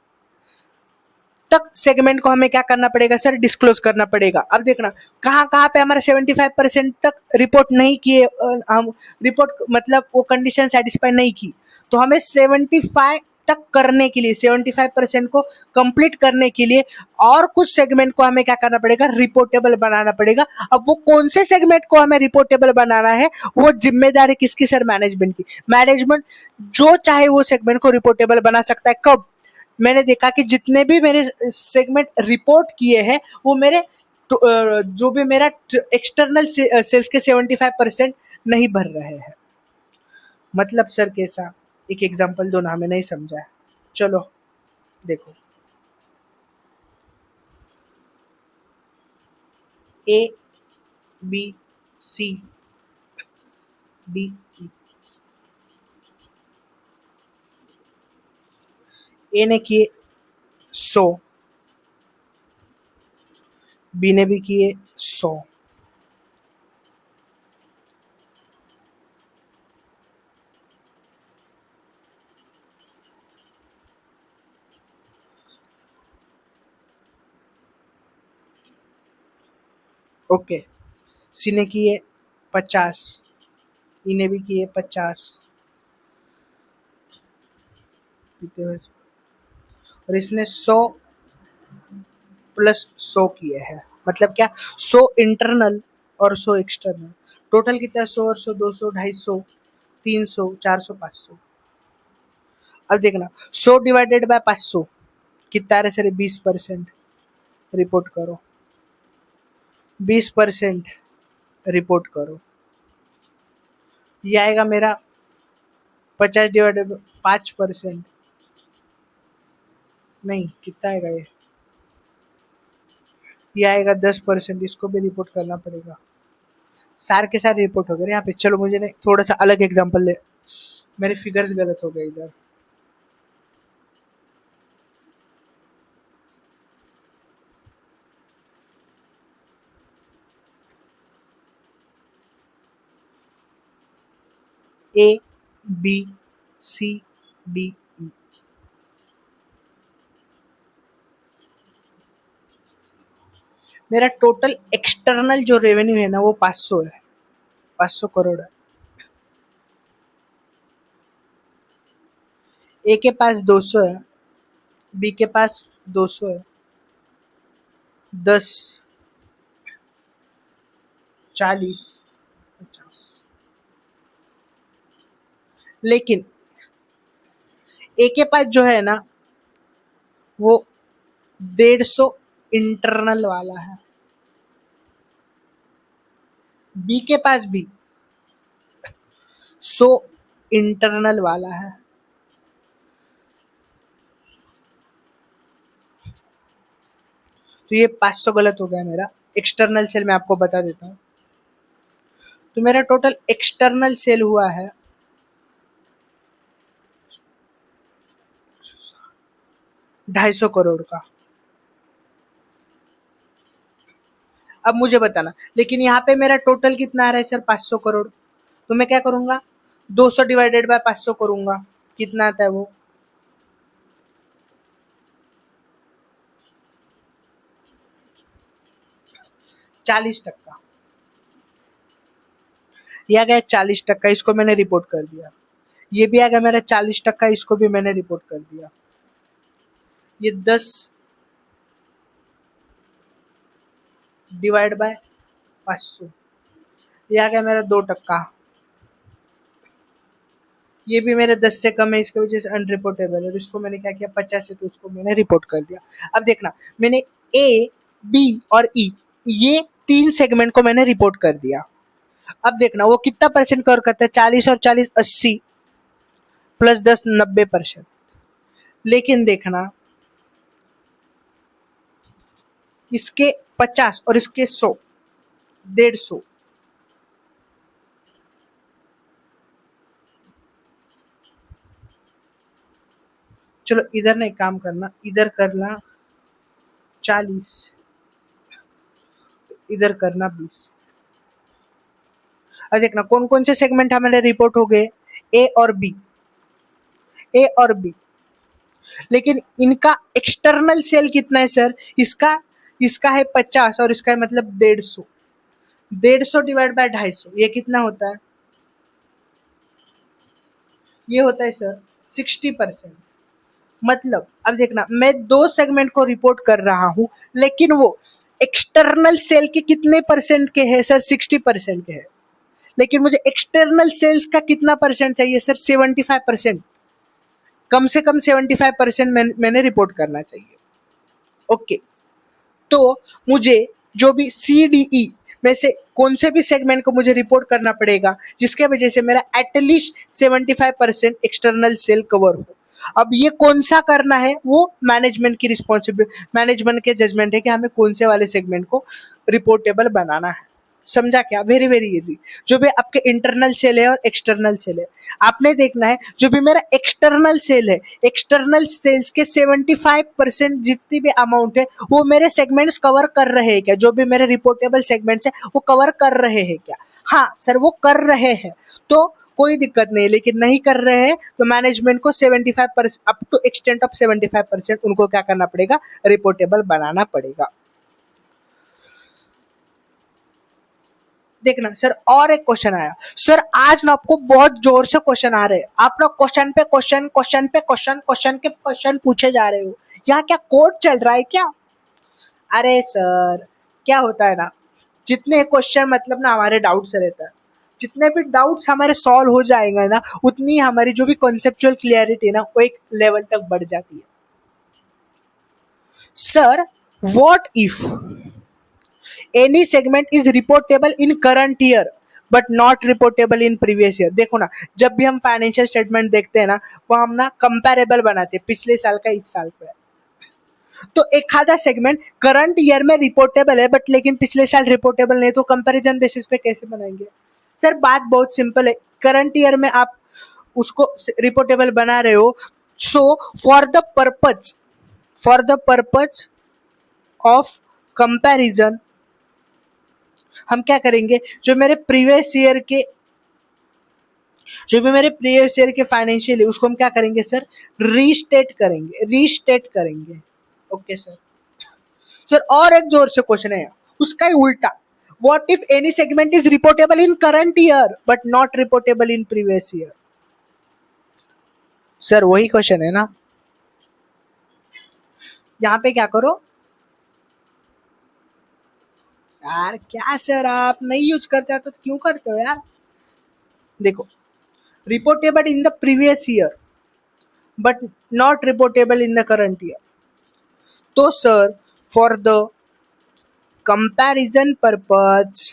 A: तक सेगमेंट को हमें क्या करना पड़ेगा सर, डिस्क्लोज करना पड़ेगा। अब देखना कहाँ कहाँ पे हमारा 75% तक रिपोर्ट नहीं किए, हम रिपोर्ट मतलब वो कंडीशन सेटिस्फाई नहीं की, तो हमें 75 तक करने के लिए, 75% को कंप्लीट करने के लिए और कुछ सेगमेंट को हमें क्या करना पड़ेगा, रिपोर्टेबल बनाना पड़ेगा। अब वो कौन से सेगमेंट को हमें रिपोर्टेबल बनाना है, वो जिम्मेदारी किसकी सर, मैनेजमेंट की। मैनेजमेंट जो चाहे वो सेगमेंट को रिपोर्टेबल बना सकता है। कब, मैंने देखा कि जितने भी मेरे सेगमेंट रिपोर्ट किए हैं वो मेरे जो भी मेरा एक्सटर्नल सेल्स के 75% नहीं भर रहे हैं। मतलब सर कैसा, एक एग्जांपल दो ना, हमें नहीं समझा है। चलो देखो, A B C D E, ए ने किए 100, बी ने भी किए 100, ओके, सी ने किए 50, ई ने भी किए 50, और इसने 100 प्लस 100 किए हैं। मतलब क्या, 100 इंटरनल और 100 एक्सटर्नल, टोटल कितना है, 100 और 100, 200, 250, 300, 400, 500। अब देखना 100 डिवाइडेड बाय 500 कितना है सर, 20%। रिपोर्ट करो, 20% रिपोर्ट करो, ये आएगा मेरा 50 डिवाइडेड बाय 5%, नहीं कितना आएगा ये आएगा 10%, इसको भी रिपोर्ट करना पड़ेगा। सार के सारे रिपोर्ट हो गए यहाँ पे। चलो मुझे ना थोड़ा सा अलग एग्जांपल ले, मेरे फिगर्स गलत हो गए इधर। A B C D E, मेरा टोटल एक्सटर्नल जो रेवेन्यू है ना वो 500 है, 500 करोड़ है। ए के पास 200 है, बी के पास 200 है, 10, 40, 50। लेकिन ए के पास जो है ना वो 150 इंटरनल वाला है, बी के पास भी 100 इंटरनल वाला है। तो ये 500 गलत हो गया मेरा। एक्सटर्नल सेल मैं आपको बता देता हूँ। तो मेरा टोटल एक्सटर्नल सेल हुआ है 250 करोड़ का। अब मुझे बताना, लेकिन यहाँ पे मेरा टोटल कितना आ रहा है सर? 500 करोड़। तो मैं क्या करूंगा, 200 डिवाइडेड बाय 500 करूंगा, कितना आता है वो? 40%। ये आ गया 40%, इसको मैंने रिपोर्ट कर दिया। ये भी आ गया मेरा 40%, इसको भी मैंने रिपोर्ट कर दिया। ये 10 डिवाइड बाय 500, ये आ गया मेरा 2%। ये भी मेरे 10 से कम है, इसकी वजह से अनरिपोर्टेबल है। इसको मैंने क्या किया, 50 है तो उसको मैंने रिपोर्ट कर दिया। अब देखना, मैंने ए, बी और ई ये 3 सेगमेंट को मैंने रिपोर्ट कर दिया। अब देखना वो कितना परसेंट कवर करता है, 40 और 40 80 प्लस 10 90%। लेकिन देखना इसके 50 और इसके 100 150। चलो इधर नहीं काम करना, इधर करना 40, इधर करना 20। अब देखना कौन कौन से सेगमेंट हमारे रिपोर्ट हो गए, ए और बी, ए और बी। लेकिन इनका एक्सटर्नल सेल कितना है सर? इसका इसका है 50 और इसका है मतलब 150। 150 डिवाइड बाय 250, ये कितना होता है? ये होता है सर 60%। मतलब अब देखना, मैं 2 सेगमेंट को रिपोर्ट कर रहा हूं, लेकिन वो एक्सटर्नल सेल के कितने परसेंट के हैं सर? 60% के हैं। लेकिन मुझे एक्सटर्नल सेल्स का कितना परसेंट चाहिए सर? 75%। कम से कम 75% मैंने रिपोर्ट करना चाहिए। ओके, तो मुझे जो भी सी डी ई में से कौन से भी सेगमेंट को मुझे रिपोर्ट करना पड़ेगा जिसके वजह से मेरा एटलीस्ट 75% एक्सटर्नल सेल कवर हो। अब ये कौन सा करना है वो मैनेजमेंट की रिस्पॉन्सिबिलिटी, मैनेजमेंट के जजमेंट है कि हमें कौन से वाले सेगमेंट को रिपोर्टेबल बनाना है। समझा क्या? Very very easy. जो भी आपके इंटरनल सेल है और एक्सटर्नल सेल है, आपने देखना है जो भी मेरा एक्सटर्नल सेल है, एक्सटर्नल सेल्स के 75% जितनी भी अमाउंट है वो मेरे सेगमेंट्स कवर कर रहे हैं क्या? जो भी मेरे रिपोर्टेबल सेगमेंट्स है वो कवर कर रहे हैं क्या? हाँ सर वो कर रहे हैं, तो कोई दिक्कत नहीं। लेकिन नहीं कर रहे हैं तो मैनेजमेंट को 75% अप टू एक्सटेंट ऑफ 75% उनको क्या करना पड़ेगा? रिपोर्टेबल बनाना पड़ेगा। देखना सर, और एक क्वेश्चन आया सर, आज ना आपको बहुत जोर से क्वेश्चन आ रहे हैं, आप ना क्वेश्चन पे क्वेश्चन, क्वेश्चन पे क्वेश्चन, क्वेश्चन के क्वेश्चन पूछे जा रहे हो। यहाँ क्या कोड चल रहा है क्या? अरे सर क्या होता है ना, जितने क्वेश्चन मतलब ना हमारे डाउट से रहता है, जितने भी डाउट्स हमारे सॉल्व हो जाएंगे ना, उतनी हमारी जो भी कॉन्सेप्चुअल क्लियरिटी है ना वो एक लेवल तक बढ़ जाती है। Sir what if any segment is reportable in current year but not reportable in previous year? देखो ना, जब भी हम फाइनेंशियल स्टेटमेंट देखते हैं ना, वो हम ना कंपेरेबल बनाते हैं, पिछले साल का इस साल का। तो एक आधा सेगमेंट करंट ईयर में रिपोर्टेबल है बट लेकिन पिछले साल रिपोर्टेबल नहीं, तो कंपैरिजन बेसिस पे कैसे बनाएंगे? सर बात बहुत सिंपल है, करंट ईयर में आप उसको रिपोर्टेबल बना रहे हो, so for the purpose of comparison हम क्या करेंगे, जो मेरे प्रीवियस ईयर के, जो भी मेरे प्रीवियस ईयर के फाइनेंशियल है उसको हम क्या करेंगे सर? रीस्टेट करेंगे, रीस्टेट करेंगे। Okay sir. सर और एक जोर से क्वेश्चन है उसका ही उल्टा, what if any segment is reportable in current year but not reportable in previous year? Sir वही क्वेश्चन है ना, यहाँ पे क्या करो यार, क्या सर आप नहीं यूज करते हो तो क्यों करते हो यार। देखो, reportable in the previous year but not reportable in the current year, तो sir for the comparison purpose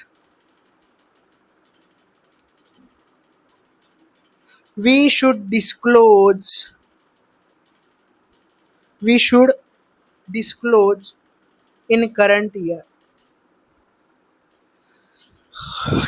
A: we should disclose we should disclose in current year।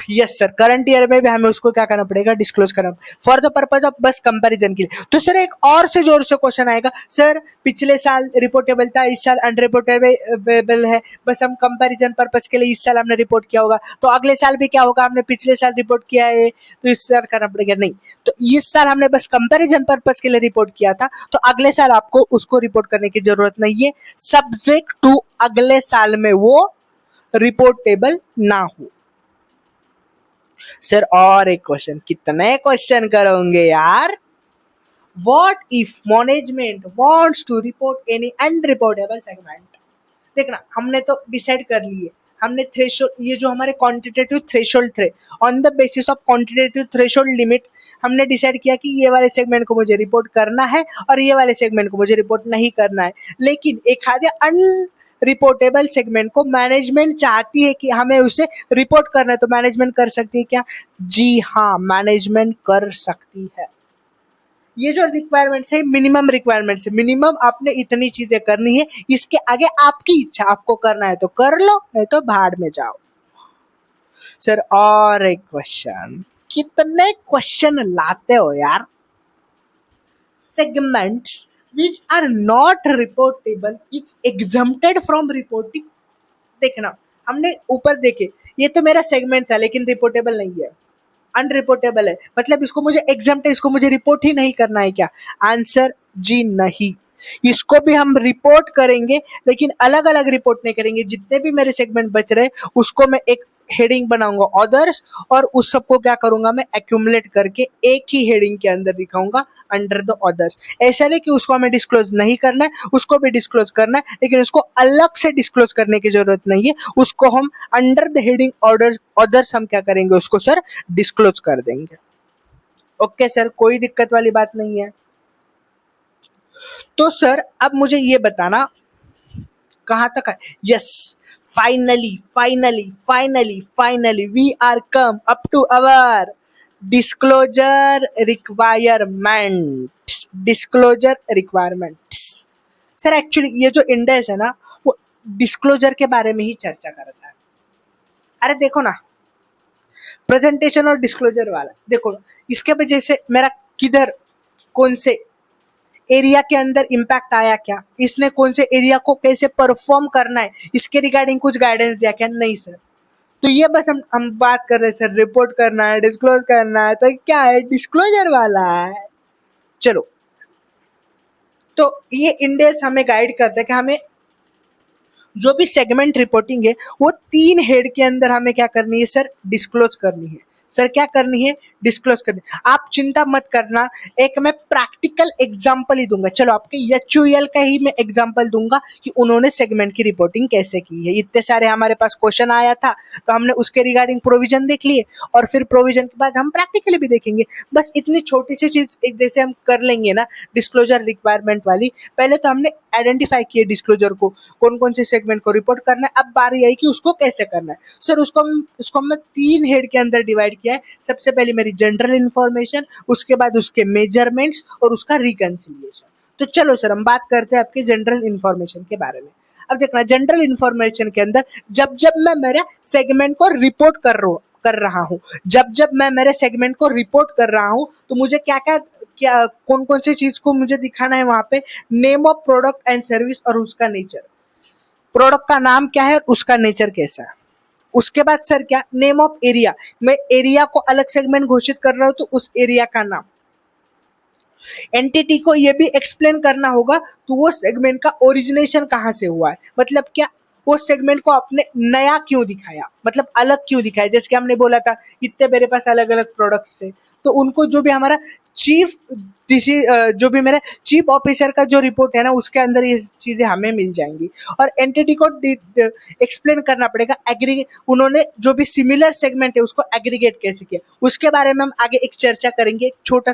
A: Yes sir, current year में भी हमें उसको क्या करना पड़ेगा, डिस्क्लोज करना for the purpose of बस कंपैरिजन के लिए। तो सर एक और से जोर से क्वेश्चन आएगा, सर पिछले साल रिपोर्टेबल था, इस साल अनरिपोर्टेबल है, बस हम कंपैरिजन पर्पज के लिए इस साल हमने रिपोर्ट किया होगा, तो अगले साल भी क्या होगा, हमने पिछले साल रिपोर्ट किया है तो इस साल करना पड़ेगा। नहीं, तो इस साल हमने बस कंपैरिजन पर्पज के लिए रिपोर्ट किया था, तो अगले साल आपको उसको रिपोर्ट करने की जरूरत नहीं है, सब्जेक्ट टू अगले साल में वो रिपोर्टेबल ना हो। सर और एक क्वेश्चन, कितने क्वेश्चन करोगे यार। What if management wants to report any unreportable segment? देखना, हमने तो डिसाइड कर लिए, हमने थ्रेशोल्ड, ये जो हमारे क्वांटिटेटिव थ्रेशोल्ड थे, on the basis of quantitative threshold limit हमने डिसाइड किया कि ये वाले सेगमेंट को मुझे रिपोर्ट करना है और ये वाले सेगमेंट को मुझे रिपोर्ट नहीं करना है। लेकिन एक आधे रिपोर्टेबल सेगमेंट को मैनेजमेंट चाहती है कि हमें उसे रिपोर्ट करना है, तो मैनेजमेंट कर सकती है क्या? जी हाँ, मैनेजमेंट कर सकती है। ये जो रिक्वायरमेंट्स है मिनिमम रिक्वायरमेंट्स है, मिनिमम आपने इतनी चीजें करनी है, इसके आगे आपकी इच्छा, आपको करना है तो कर लो, नहीं तो भाड़ में जाओ। सर और एक क्वेश्चन, कितने क्वेश्चन लाते हो यार। Segments which are not reportable is exempted from reporting। देखना, हमने ऊपर देखे, ये तो मेरा सेगमेंट था लेकिन रिपोर्टेबल नहीं है, अनरिपोर्टेबल है, मतलब इसको मुझे एग्जाम्प्ट है, इसको मुझे रिपोर्ट ही नहीं करना है क्या? आंसर जी नहीं, इसको भी हम रिपोर्ट करेंगे लेकिन अलग अलग रिपोर्ट नहीं करेंगे। जितने भी मेरे सेगमेंट बच रहे उसको मैं एक हेडिंग बनाऊंगा अदर्स, और उस सबको क्या करूंगा मैं, एक्यूमुलेट करके एक ही हेडिंग के अंदर दिखाऊंगा अंडर द अदर्स। ऐसा नहीं कि उसको हमें डिस्क्लोज नहीं करना है, उसको भी डिस्क्लोज करना है, लेकिन उसको अलग से डिस्क्लोज करने की जरूरत नहीं है, उसको हम under the heading order others हम क्या करेंगे, उसको सर डिस्क्लोज कर देंगे। ओके सर, कोई दिक्कत वाली बात नहीं है। तो सर अब मुझे ये बताना कहां तक है। Yes, finally we are come up to our disclosure requirements. Sir actually ये जो इंडेक्स है ना, वो डिस्क्लोजर के बारे में ही चर्चा करता है। अरे देखो ना, प्रेजेंटेशन और डिस्क्लोजर वाला देखो, इसके वजह से मेरा किधर कौन से एरिया के अंदर इम्पैक्ट आया क्या, इसने कौन से एरिया को कैसे परफॉर्म करना है, इसके रिगार्डिंग कुछ गाइडेंस दिया क्या? नहीं सर। तो ये बस हम बात कर रहे हैं सर, रिपोर्ट करना है, डिस्क्लोज करना है, तो क्या है, डिस्क्लोजर वाला है। चलो, तो ये इंडेक्स हमें गाइड करता है कि हमें जो भी सेगमेंट रिपोर्टिंग है वो 3 हेड के अंदर हमें क्या करनी है सर, डिस्क्लोज करनी है। सर क्या करनी है, डिस्क्लोज करनी है। आप चिंता मत करना, एक मैं प्रैक्टिकल एग्जांपल ही दूंगा। चलो आपके एचयूएल का ही मैं एग्जांपल दूंगा कि उन्होंने सेगमेंट की रिपोर्टिंग कैसे की है। इतने सारे हमारे पास क्वेश्चन आया था तो हमने उसके रिगार्डिंग प्रोविजन देख लिए, और फिर प्रोविजन के बाद हम प्रैक्टिकली भी देखेंगे। बस इतनी छोटी सी चीज एक जैसे हम कर लेंगे ना डिस्क्लोजर रिक्वायरमेंट वाली, पहले तो हमने आइडेंटिफाई किए डिस्क्लोजर को, कौन कौन से सेगमेंट को रिपोर्ट करना है, अब बारी आई कि उसको कैसे करना है। सर उसको हमने 3 हेड के अंदर डिवाइड किया है। सबसे पहले मेरी जनरल इंफॉर्मेशन, उसके बाद उसके मेजरमेंट्स और उसका रिकंसिलिएशन। तो चलो सर हम बात करते हैं आपके जनरल इंफॉर्मेशन के बारे में। अब देखना, जनरल इंफॉर्मेशन के अंदर जब जब मैं मेरे सेगमेंट को रिपोर्ट कर रहा हूँ, जब मैं मेरे सेगमेंट को रिपोर्ट कर रहा हूँ, तो मुझे क्या कौन कौन सी चीज को मुझे दिखाना है वहां पे, name of product and service और उसका नेचर। प्रोडक्ट का नाम क्या है, उसका नेचर कैसा है। उसके बाद सर क्या, नेम ऑफ एरिया, मैं एरिया को अलग सेगमेंट घोषित कर रहा हूं तो उस एरिया का नाम। एंटिटी को ये भी एक्सप्लेन करना होगा तो वो सेगमेंट का ओरिजिनेशन कहां से हुआ है, मतलब क्या वो सेगमेंट को आपने नया क्यों दिखाया, मतलब अलग क्यों दिखाया। जैसे कि हमने बोला था इतने मेरे पास अलग अलग प्रोडक्ट्स है, तो उनको जो भी हमारा चीफ जो भी मेरा चीफ ऑफिसर का जो रिपोर्ट है ना उसके अंदर ये चीजें हमें मिल जाएंगी। और एंटिटी को एक्सप्लेन करना पड़ेगा एग्रीगेट, उन्होंने जो भी सिमिलर सेगमेंट है उसको एग्रीगेट कैसे किया उसके बारे में हम आगे एक चर्चा करेंगे। छोटा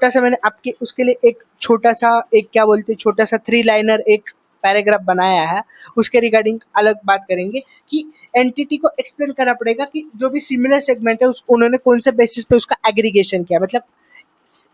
A: सा मैंने आपके उसके लिए एक छोटा सा एक क्या बोलते हैं छोटा सा 3 लाइनर एक पैराग्राफ बनाया है, उसके रिगार्डिंग अलग बात करेंगे कि एंटिटी को एक्सप्लेन करना पड़ेगा कि जो भी सिमिलर सेगमेंट है उन्होंने कौन से बेसिस पे उसका एग्रीगेशन किया, मतलब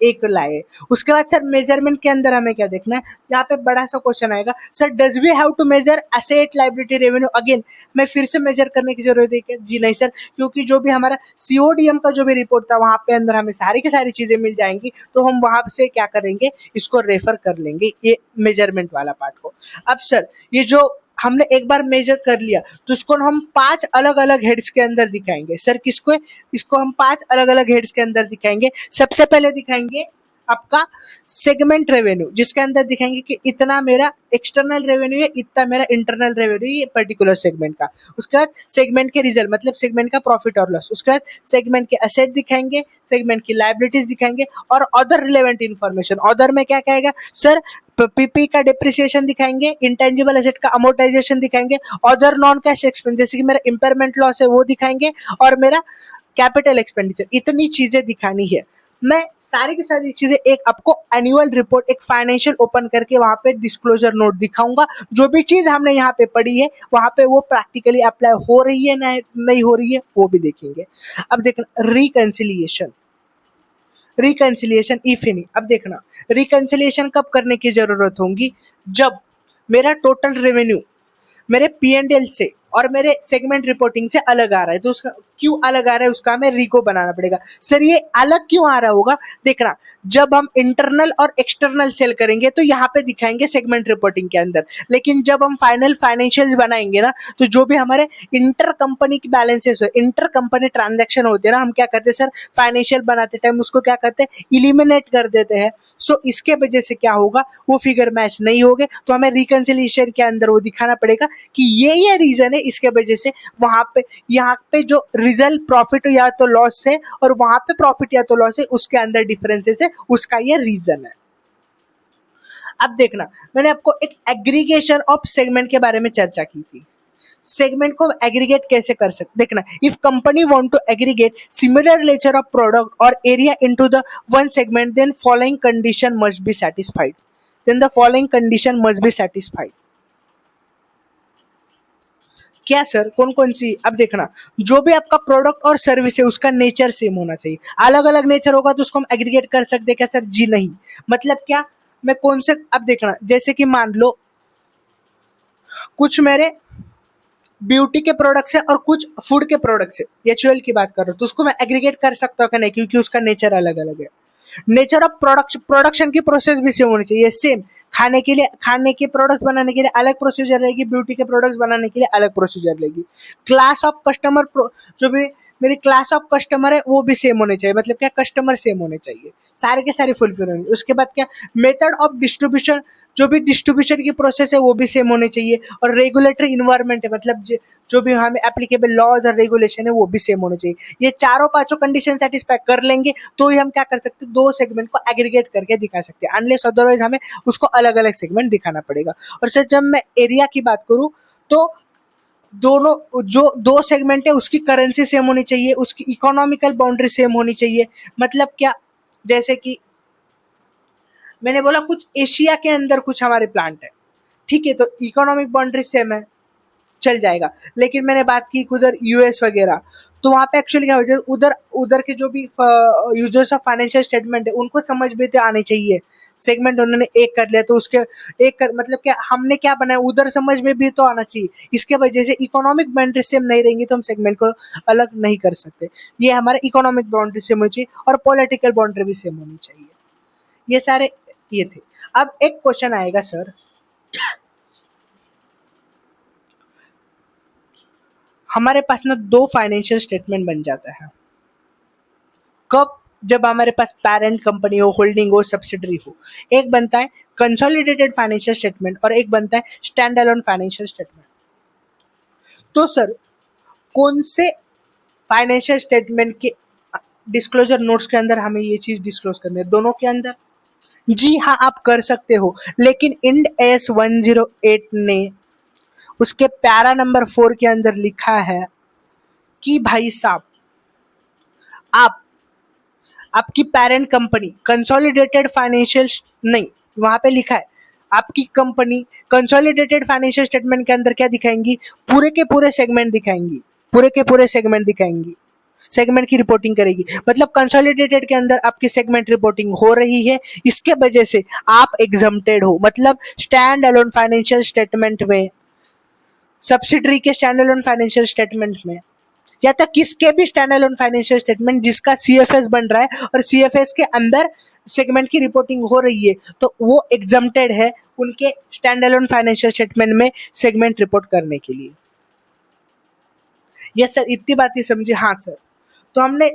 A: एक लाए। उसके बाद सर मेजरमेंट के अंदर हमें क्या देखना है, यहाँ पे बड़ा सा क्वेश्चन आएगा, sir does we have to measure asset liability revenue again, मैं फिर से मेजर करने की जरूरत है क्या? जी नहीं सर, क्योंकि जो भी हमारा सीओडीएम का जो भी रिपोर्ट था वहां पे अंदर हमें सारी की सारी चीजें मिल जाएंगी, तो हम वहां से क्या करेंगे, इसको रेफर कर लेंगे ये मेजरमेंट वाला पार्ट को। अब सर ये जो हमने एक बार मेजर कर लिया तो उसको हम 5 अलग अलग हेड्स के अंदर दिखाएंगे। सर किसको, इसको हम 5 अलग अलग हेड्स के अंदर दिखाएंगे। सबसे पहले दिखाएंगे आपका सेगमेंट रेवेन्यू, जिसके अंदर दिखाएंगे कि इतना मेरा एक्सटर्नल रेवेन्यू है, इतना मेरा इंटरनल रेवेन्यू ये पर्टिकुलर सेगमेंट का। उसके बाद सेगमेंट के रिजल्ट मतलब सेगमेंट का प्रॉफिट और लॉस। उसके बाद सेगमेंट के एसेट दिखाएंगे, सेगमेंट की लायबिलिटीज दिखाएंगे और अदर रिलेवेंट इन्फॉर्मेशन। अदर में क्या कहेगा सर, पीपी का डिप्रिसिएशन दिखाएंगे, इंटेंजिबल एसेट का अमोर्टाइजेशन दिखाएंगे, अदर नॉन कैश एक्सपेंस जैसे कि मेरा इंपेयरमेंट लॉस है वो दिखाएंगे और मेरा कैपिटल एक्सपेंडिचर, इतनी चीजें दिखानी है। मैं सारी की सारी चीजें एक आपको एनुअल रिपोर्ट एक फाइनेंशियल ओपन करके वहां पे डिस्क्लोजर नोट दिखाऊंगा। जो भी चीज हमने यहाँ पे पढ़ी है वहां पे वो प्रैक्टिकली अप्लाई हो रही है नहीं हो रही है वो भी देखेंगे। अब देखना रिकंसिलिएशन इफ एनी। अब देखना रिकंसिलिएशन कब करने की जरूरत होगी, जब मेरा टोटल रेवेन्यू मेरे P&L से और मेरे सेगमेंट रिपोर्टिंग से अलग आ रहा है। तो उसका क्यों अलग आ रहा है उसका हमें रिको बनाना पड़ेगा। सर ये अलग क्यों आ रहा होगा, देखना जब हम इंटरनल और एक्सटर्नल सेल करेंगे तो यहाँ पे दिखाएंगे सेगमेंट रिपोर्टिंग के अंदर, लेकिन जब हम फाइनल फाइनेंशियल्स बनाएंगे ना तो जो भी हमारे इंटर कंपनी की बैलेंसेस हो, इंटर कंपनी ट्रांजैक्शन होते हैं ना, हम क्या करते हैं सर फाइनेंशियल बनाते टाइम उसको क्या करते हैं इलिमिनेट कर देते हैं। सो इसके वजह से क्या होगा वो फिगर मैच नहीं होगे, तो हमें रिकंसिलिएशन के अंदर वो दिखाना पड़ेगा कि ये रीजन है, इसके वजह से वहां पे यहाँ पे जो रिजल्ट प्रॉफिट या तो लॉस है और वहां पे प्रॉफिट या तो लॉस है उसके अंदर डिफरेंसेस है, उसका ये रीजन है। अब देखना मैंने आपको एक एग्रीगेशन ऑफ सेगमेंट के बारे में चर्चा की थी। सेगमेंट को एग्रीगेट कैसे कर सकते, देखना if company want to aggregate similar nature of product और area into the one segment then following condition must be satisfied, क्या सर कौन कौन सी। अब देखना जो भी आपका प्रोडक्ट और सर्विस है उसका नेचर सेम होना चाहिए। अलग अलग नेचर होगा तो उसको हम एग्रीगेट कर सकते क्या सर, जी नहीं। मतलब क्या, मैं कौन से, अब देखना जैसे कि मान लो कुछ मेरे ब्यूटी के प्रोडक्ट्स है और कुछ फूड के प्रोडक्ट्स है, एचयूएल की बात कर रहा हूँ, तो उसको मैं एग्रीगेट कर सकता हूँ क्या, नहीं, क्योंकि उसका नेचर अलग अलग है। नेचर ऑफ प्रोडक्शन की प्रोसेस भी सेम होनी चाहिए, सेम। खाने के प्रोडक्ट्स बनाने के लिए अलग प्रोसीजर रहेगी, ब्यूटी के प्रोडक्ट्स बनाने के लिए अलग प्रोसीजर रहेगी। क्लास ऑफ कस्टमर जो भी मेरी क्लास ऑफ कस्टमर है वो भी सेम होने चाहिए, मतलब क्या कस्टमर सेम होने चाहिए, सारे के सारे फुलफिल होंगे। उसके बाद क्या, मेथड ऑफ डिस्ट्रीब्यूशन, जो भी डिस्ट्रीब्यूशन की प्रोसेस है वो भी सेम होने चाहिए। और रेगुलेटरी इन्वायरमेंट है, मतलब जो भी हमें एप्लीकेबल लॉज और रेगुलेशन है वो भी सेम होने चाहिए। ये चारों पांचों कंडीशन सेटिस्फाई कर लेंगे तो ही हम क्या कर सकते हैं, दो सेगमेंट को एग्रीगेट करके दिखा सकते हैं, अनलेस अदरवाइज हमें उसको अलग अलग सेगमेंट दिखाना पड़ेगा। और सर जब मैं एरिया की बात करूं तो दोनों जो दो सेगमेंट है उसकी करेंसी सेम होनी चाहिए, उसकी इकोनॉमिकल बाउंड्री सेम होनी चाहिए। मतलब क्या, जैसे कि मैंने बोला कुछ एशिया के अंदर कुछ हमारे प्लांट है, ठीक है, तो इकोनॉमिक बाउंड्री सेम है, चल जाएगा। लेकिन मैंने बात की उधर यूएस वगैरह, तो वहाँ पे एक्चुअली क्या होता है, उधर उधर के जो भी यूजर्स ऑफ फाइनेंशियल स्टेटमेंट है उनको समझ भी तो आने चाहिए। सेगमेंट उन्होंने एक कर लिया तो उसके मतलब क्या हमने क्या बनाया उधर समझ में भी तो आना चाहिए। इसके वजह से इकोनॉमिक बाउंड्री सेम नहीं रहेंगी तो हम सेगमेंट को अलग नहीं कर सकते। ये हमारा इकोनॉमिक बाउंड्री सेम होनी चाहिए और पॉलिटिकल बाउंड्री भी सेम होनी चाहिए। ये सारे ये थे। अब एक क्वेश्चन आएगा सर, हमारे पास ना दो फाइनेंशियल स्टेटमेंट बन जाता है कब, जब हमारे पास पेरेंट कंपनी हो, होल्डिंग हो, सब्सिडरी हो। एक बनता है कंसोलिडेटेड फाइनेंशियल स्टेटमेंट और एक बनता है स्टैंड अलोन फाइनेंशियल स्टेटमेंट। तो सर कौन से फाइनेंशियल स्टेटमेंट के डिस्क्लोजर नोट्स के अंदर हमें ये चीज डिस्क्लोज करनी है दोनों के अंदर। जी हाँ, आप कर सकते हो, लेकिन इंड एस 108 ने उसके पैरा नंबर 4 के अंदर लिखा है कि भाई साहब, आप आपकी पेरेंट कंपनी कंसोलिडेटेड फाइनेंशियल नहीं, वहां पे लिखा है आपकी कंपनी कंसोलिडेटेड फाइनेंशियल स्टेटमेंट के अंदर क्या दिखाएंगी, पूरे के पूरे सेगमेंट दिखाएंगी, पूरे के पूरे सेगमेंट दिखाएंगी, सेगमेंट की रिपोर्टिंग करेगी। मतलब कंसोलिडेटेड के अंदर आपकी सेगमेंट रिपोर्टिंग हो रही है, इसके वजह से आप एग्जम्प्टेड हो। मतलब स्टैंड अलोन फाइनेंशियल स्टेटमेंट में, सब्सिडरी के स्टैंड अलोन फाइनेंशियल स्टेटमेंट में, या तो किसके भी स्टैंड अलोन फाइनेंशियल स्टेटमेंट जिसका सीएफएस बन रहा है और सीएफएस के अंदर सेगमेंट की रिपोर्टिंग हो रही है, तो वो एग्जम्प्टेड है उनके स्टैंड अलोन फाइनेंशियल स्टेटमेंट में सेगमेंट रिपोर्ट करने के लिए। यस सर, इतनी बात ही समझे। हाँ सर, तो हमने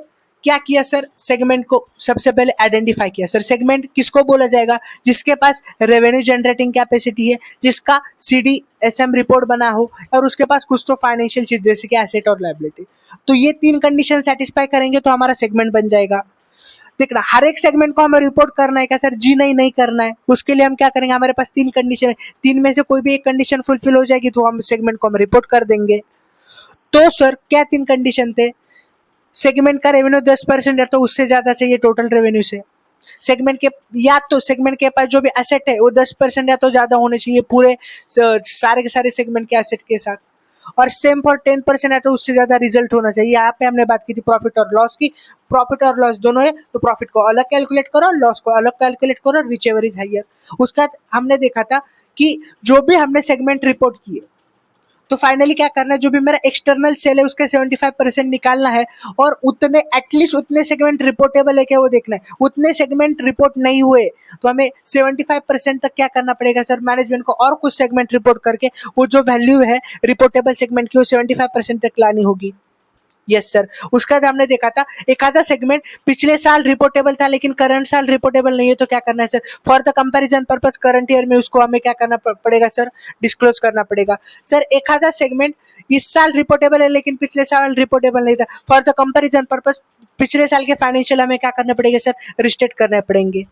A: क्या किया सर, सेगमेंट को सबसे पहले आइडेंटिफाई किया। सर सेगमेंट किसको बोला जाएगा, जिसके पास रेवेन्यू जनरेटिंग कैपेसिटी है, जिसका सीडीएसएम रिपोर्ट बना हो और उसके पास कुछ तो फाइनेंशियल चीज जैसे कि एसेट और लायबिलिटी। तो ये 3 कंडीशन सेटिस्फाई करेंगे तो हमारा सेगमेंट बन जाएगा। देखना, हर एक सेगमेंट को हमें रिपोर्ट करना है क्या सर? जी नहीं, नहीं करना है। उसके लिए हम क्या करेंगे, हमारे पास 3 कंडीशन है, 3 में से कोई भी एक कंडीशन फुलफिल हो जाएगी तो हम सेगमेंट को हम रिपोर्ट कर देंगे। तो सर क्या 3 कंडीशन थे, सेगमेंट का रेवेन्यू 10% या तो उससे ज्यादा चाहिए टोटल रेवेन्यू से, सेगमेंट के या तो सेगमेंट के पास जो भी एसेट है वो 10% या तो ज्यादा होने चाहिए पूरे सारे के सारे सेगमेंट के एसेट के साथ, और सेम फॉर 10% है तो उससे ज्यादा रिजल्ट होना चाहिए। यहाँ पे हमने बात की थी प्रॉफिट और लॉस की, प्रॉफिट और लॉस दोनों है तो प्रॉफिट को अलग कैलकुलेट करो, लॉस को अलग कैलकुलेट करो, विच एवर इज हाइयर। उसके बाद हमने देखा था कि जो भी हमने सेगमेंट रिपोर्ट किए तो फाइनली क्या करना है, जो भी मेरा एक्सटर्नल सेल है उसके 75% निकालना है, और उतने एटलीस्ट उतने सेगमेंट रिपोर्टेबल है क्या वो देखना है। उतने सेगमेंट रिपोर्ट नहीं हुए तो हमें 75% तक क्या करना पड़ेगा सर, मैनेजमेंट को और कुछ सेगमेंट रिपोर्ट करके वो जो वैल्यू है रिपोर्टेबल सेगमेंट की वो 75% तक लानी होगी। यस सर, उसके बाद हमने देखा था एक आधा सेगमेंट पिछले साल रिपोर्टेबल था लेकिन करंट साल रिपोर्टेबल नहीं है, तो क्या करना है sir, for the comparison purpose current year में उसको हमें क्या करना पड़ेगा सर, डिस्क्लोज करना पड़ेगा। सर एक आधा सेगमेंट इस साल रिपोर्टेबल है लेकिन पिछले साल रिपोर्टेबल नहीं था, फॉर द कंपैरिजन पर्पस पिछले साल के फाइनेंशियल हमें क्या करना पड़ेगा सर, रिस्टेट करने पड़ेंगे।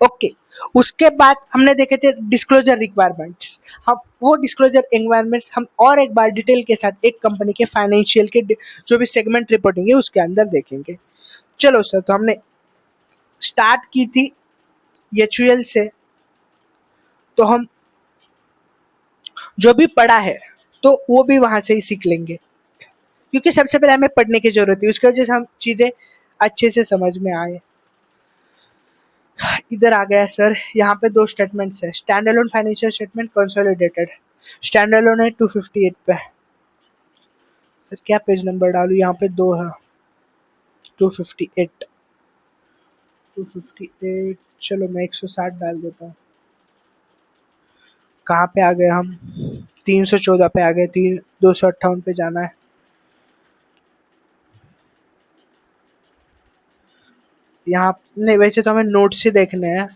A: ओके, उसके बाद हमने देखे थे डिस्क्लोजर रिक्वायरमेंट्स। हम वो डिस्क्लोजर रिक्वायरमेंट्स हम और एक बार डिटेल के साथ एक कंपनी के फाइनेंशियल के जो भी सेगमेंट रिपोर्टिंग है उसके अंदर देखेंगे। चलो सर, तो हमने स्टार्ट की थी एचयूएल से, तो हम जो भी पढ़ा है तो वो भी वहां से ही सीख लेंगे, क्योंकि सबसे पहले हमें पढ़ने की जरूरत है, उसकी वजह से हम चीजें अच्छे से समझ में आए। इधर आ गया सर, यहाँ पे 2 स्टेटमेंट्स है, stand alone financial statement, consolidated. Stand alone है 258 पे। सर क्या पेज नंबर डालू, यहाँ पे 2 है, 258 258। चलो मैं 160 डाल देता हूँ। कहाँ पे आ गए हम, 314 पे आ गए, 258 पे जाना है। यहाँ नहीं, वैसे तो हमें नोट्स ही देखने हैं।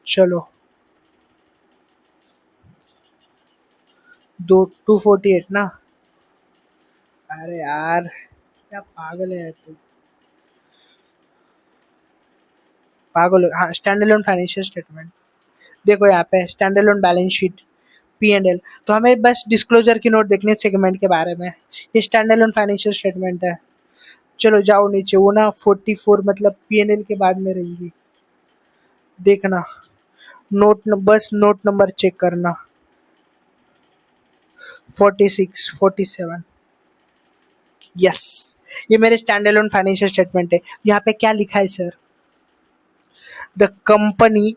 A: चलो 248 ना। अरे यार क्या पागल है तू, पागल हो। हाँ, स्टैंड अलोन फाइनेंशियल स्टेटमेंट देखो, यहाँ पे stand alone balance sheet, P&L। तो हमें बस डिस्क्लोजर की नोट देखनी है सेगमेंट के बारे में। ये स्टैंड अलोन फाइनेंशियल स्टेटमेंट है। चलो जाओ नीचे, वो ना 44 मतलब P&L के बाद में रहेंगी, देखना बस नोट नंबर चेक करना, 46 47। यस, ये मेरे स्टैंड अलोन फाइनेंशियल स्टेटमेंट है। यहाँ पे क्या लिखा है sir, the company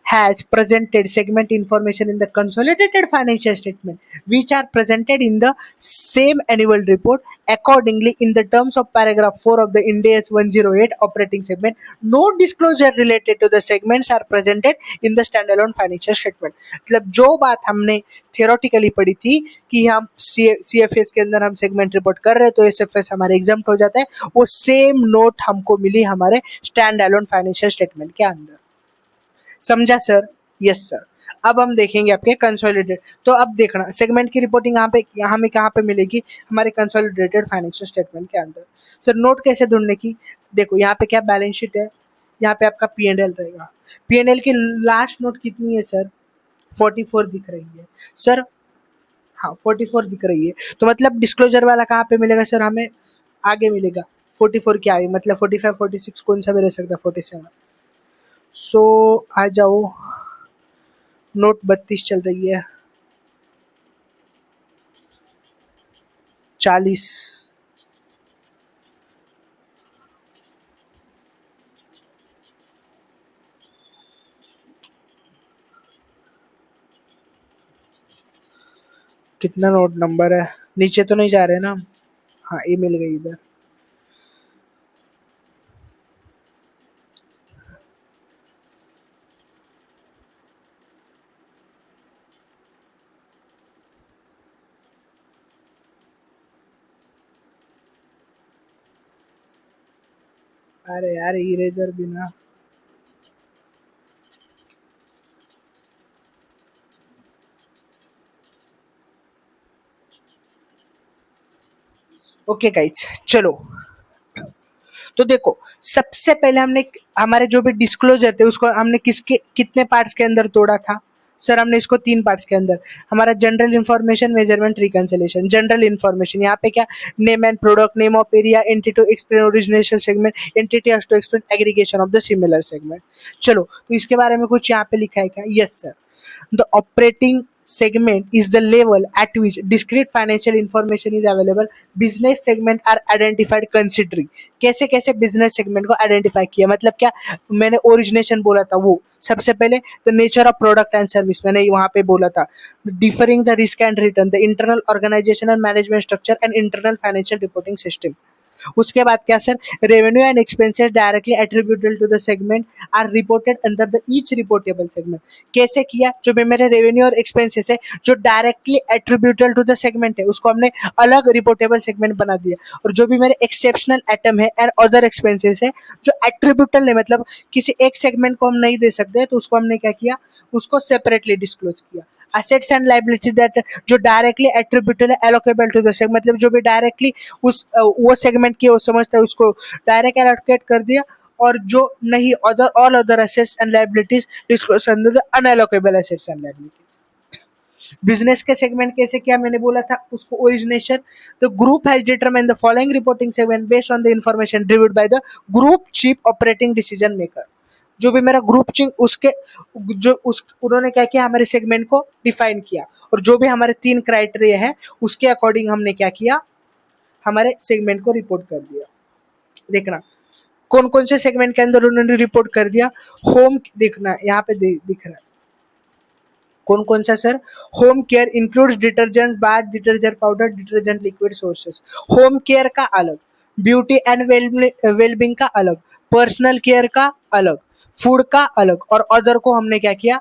A: has presented segment information in the consolidated financial statement which are presented in the same annual report accordingly in the terms of paragraph 4 of the Ind AS 108 operating segment. No disclosure related to the segments are presented in the standalone financial statement। मतलब जो बात हमने theoretically पढ़ी थी कि हम CFS के अंदर हम सेगमेंट रिपोर्ट कर रहे हैं तो एसएफएस हमारे एग्जाम्प्ट हो जाता है, वो सेम नोट हमको मिली हमारे स्टैंड अलोन फाइनेंशियल स्टेटमेंट के अंदर। समझा सर? Yes sir. अब हम देखेंगे आपके कंसोलिडेटेड। तो अब देखना सेगमेंट की रिपोर्टिंग यहाँ हमें कहाँ पे मिलेगी, हमारे कंसोलिडेटेड फाइनेंशियल स्टेटमेंट के अंदर। सर नोट कैसे ढूंढने की, देखो यहाँ पे क्या बैलेंस शीट है, यहाँ पे आपका P&L रहेगा। P&L की लास्ट नोट कितनी है सर, 44 दिख रही है सर। हाँ 44 दिख रही है, तो मतलब डिस्क्लोजर वाला कहाँ पे मिलेगा सर, हमें आगे मिलेगा। 44 क्या है, मतलब 45 46 कौन सा भी रह सकता है, 47। सो आ जाओ, नोट 32 चल रही है, 40। कितना नोट नंबर है, नीचे तो नहीं जा रहे ना हम? हाँ ये मिल गई इधर। अरे यार इरेजर भी ना, ओके गाइज चलो। तो देखो सबसे पहले हमने हमारे जो भी डिस्क्लोजर थे उसको हमने किसके कितने पार्ट्स के अंदर तोड़ा था सर, हमने इसको 3 पार्ट्स के अंदर। हमारा general information, measurement, reconciliation. General information यहाँ पे क्या, name and product, name of area, entity to explain origination segment, entity has to explain aggregation of the similar segment. चलो तो इसके बारे में कुछ यहाँ पे लिखा है क्या, yes sir. The operating segment is the level at which discrete financial information is available. Business segment are identified considering, कैसे कैसे बिजनेस सेगमेंट को आइडेंटिफाई किया, मतलब क्या, मैंने ओरिजिनेशन बोला था वो सबसे पहले, the nature of product and service मैंने वहां पे बोला था, differing the risk and return, the internal organisational management structure and internal financial reporting system. उसके बाद क्या sir, revenue and expenses directly attributable to the segment are reported under the each reportable segment. कैसे किया, जो भी मेरे revenue और expenses है जो directly attributable to the segment है उसको हमने अलग रिपोर्टेबल सेगमेंट बना दिया, और जो भी मेरे एक्सेप्शनल आइटम है एंड अदर एक्सपेंसेस है जो एट्रीब्यूटल है, मतलब किसी एक सेगमेंट को हम नहीं दे सकते, तो उसको हमने क्या किया, उसको सेपरेटली डिस्क्लोज किया। असेट्स एंड लाइबिलिटी दैट जो डायरेक्टली एट्रीब्यूटेबल है एलोकेबल टू द सेगमेंट, मतलब जो भी डायरेक्टली उस वो सेगमेंट की वो समझता है उसको डायरेक्ट एलोकेट कर दिया, और जो नहीं other all other assets and liabilities disclose under the unallocable assets and liabilities. Business के सेगमेंट कैसे किया, मैंने बोला था उसको origination, the group has determine the following reporting segment based on the information derived by the group chief operating decision maker. जो भी मेरा ग्रुप चिंग उसके जो उस उन्होंने क्या किया, हमारे सेगमेंट को डिफाइन किया, और जो भी हमारे 3 क्राइटेरिया है उसके अकॉर्डिंग हमने क्या किया, हमारे सेगमेंट को रिपोर्ट कर दिया। देखना कौन कौन से सेगमेंट के अंदर उन्होंने रिपोर्ट कर दिया। होम देखना यहाँ पे दिख रहा है कौन कौन सा sir, home care includes detergent, bath detergent powder, detergent liquid sources. Home care का अलग, ब्यूटी एंड वेलबींग का अलग, पर्सनल केयर का अलग, फूड का अलग, और अदर को हमने क्या किया,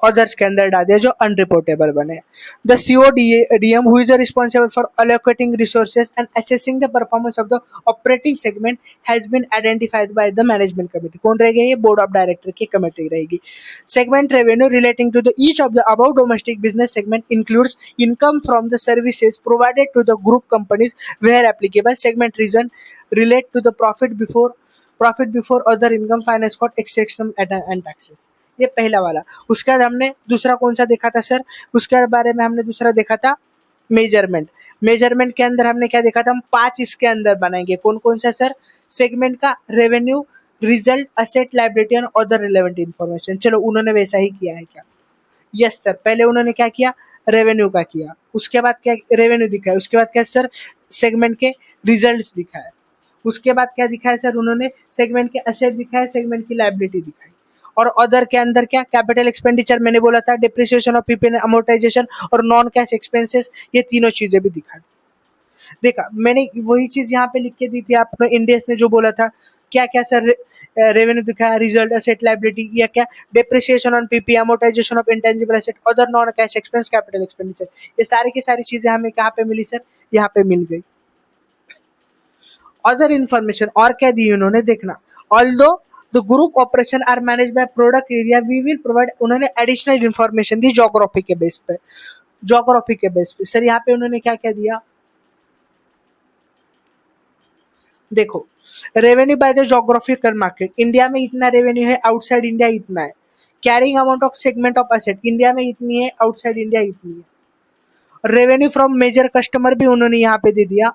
A: अदर्स के अंदर डाल दिया जो अनरिपोर्टेबल बने। The CODM who is responsible for allocating resources and assessing the performance of the operating segment has been identified by the management committee. कौन रहेगा, ये बोर्ड ऑफ डायरेक्टर की कमेटी रहेगी। Segment revenue relating to the each of the about domestic business segment includes income from the services provided to the group companies where applicable. Segment region relate to the profit before other income, finance cost, exceptional and taxes. ये पहला वाला। उसके बाद हमने दूसरा कौन सा देखा था सर, उसके बारे में हमने दूसरा देखा था मेजरमेंट। मेजरमेंट के अंदर हमने क्या देखा था, हम 5 इसके अंदर बनाएंगे। कौन कौन सा सर, सेगमेंट का revenue, result, asset, liability and other relevant information. चलो उन्होंने वैसा ही किया है क्या, यस सर। पहले उन्होंने क्या किया, रेवेन्यू का किया, उसके बाद क्या रेवेन्यू दिखा है, उसके बाद क्या सर, सेगमेंट के रिजल्ट्स दिखा है, उसके बाद क्या दिखा है सर, उन्होंने सेगमेंट के असेट दिखा है, सेगमेंट की लाइबिलिटी दिखाई, और अदर के अंदर क्या, कैपिटल एक्सपेंडिचर मैंने बोला था, डिप्रिसिएशन ऑफ पीपीएन, अमोर्टाइजेशन और नॉन कैश एक्सपेंसेस, ये तीनों चीजें भी दिखा दी। देखा मैंने वही चीज यहाँ पे लिख के दी थी, आपने इंडियस ने जो बोला था, क्या क्या सर, रेवेन्यू दिखाया, रिजल्ट, असेट, लाइबिलिटी, या क्या, depreciation on PP, amortisation of intangible asset, other non cash expense, capital expenditure. ये सारी की सारी चीजें हमें कहाँ पे मिली सर, यहाँ पे मिल गई। अदर इन्फॉर्मेशन और क्या दी उन्होंने, देखना, although the group operation are manage by product area, we will provide, उन्होंने एडिशनल इंफॉर्मेशन दी ज्योग्राफी के बेस पे। ज्योग्राफी के बेस पे सर यहाँ पे उन्होंने क्या क्या दिया, देखो revenue by the geographical market, India में इतना रेवेन्यू है, आउटसाइड इंडिया इतना है। Carrying amount of segment of asset, India में इतनी है, आउटसाइड इंडिया इतनी है। रेवेन्यू फ्रॉम मेजर कस्टमर भी उन्होंने यहाँ पे दे दिया।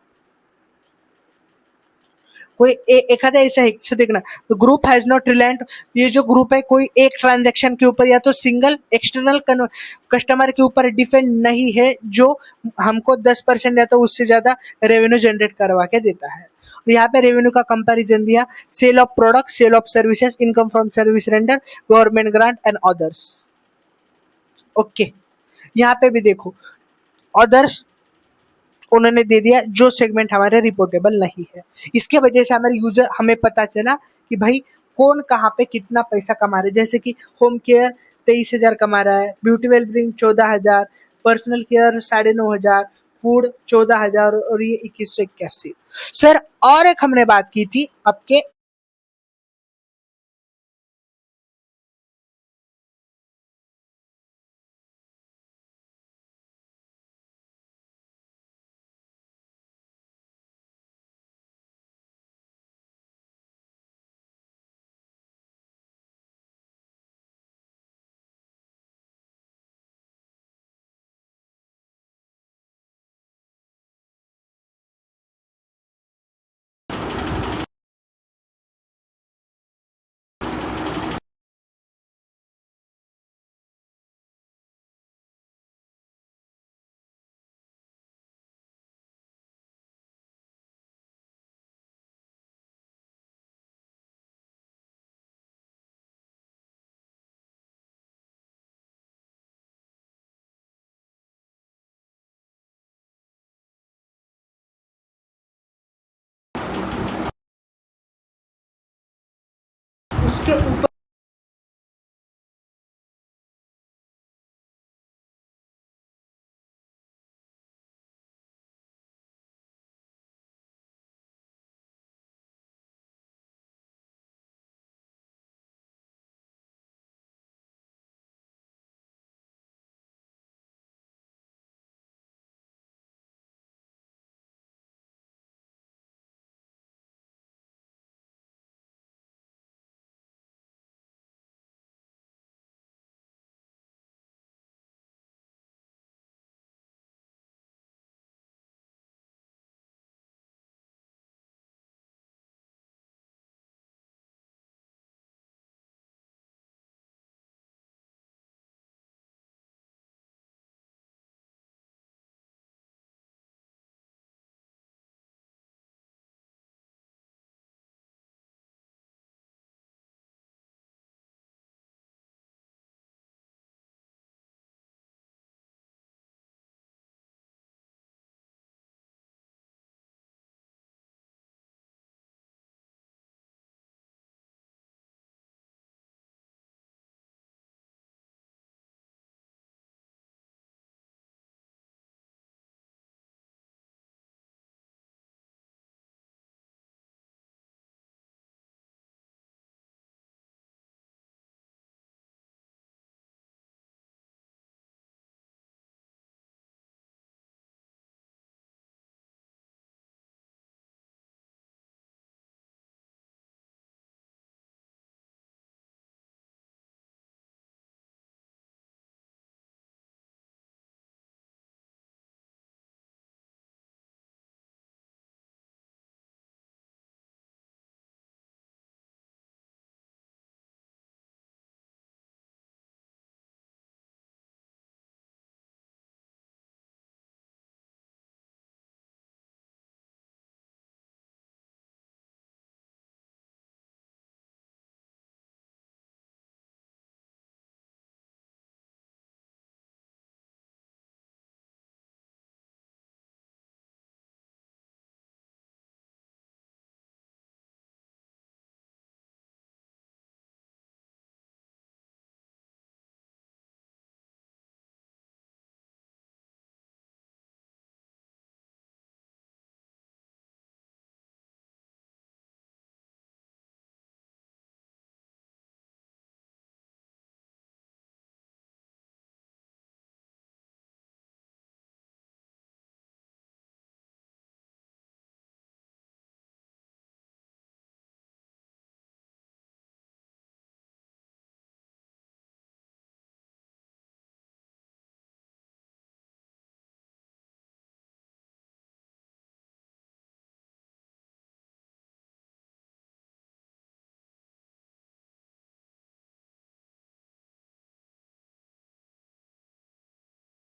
A: कोई एखादा ऐसा है से देखना, तो ग्रुप हैज नॉट रिलायंट, ये जो ग्रुप है कोई एक ट्रांजैक्शन के ऊपर या तो सिंगल एक्सटर्नल कस्टमर के ऊपर डिपेंड नहीं है जो हमको 10% या तो उससे ज्यादा रेवेन्यू जनरेट करवा के देता है। तो यहाँ पे रेवेन्यू का कंपैरिजन दिया, sale of product, sale of services, income from service render, government grant and others. Okay, यहाँ पे भी देखो अदर्स उन्होंने दे दिया जो सेगमेंट हमारे रिपोर्टेबल नहीं है। इसके वजह से हमारे यूजर हमें पता चला कि भाई कौन कहाँ पे कितना पैसा कमा रहे, जैसे कि होम केयर 23,000 कमा रहा है, beauty wellbeing 14,000, personal care 9,500, food 14,000 और ये 2181। सर और एक हमने बात की थी आपके, उसके ऊपर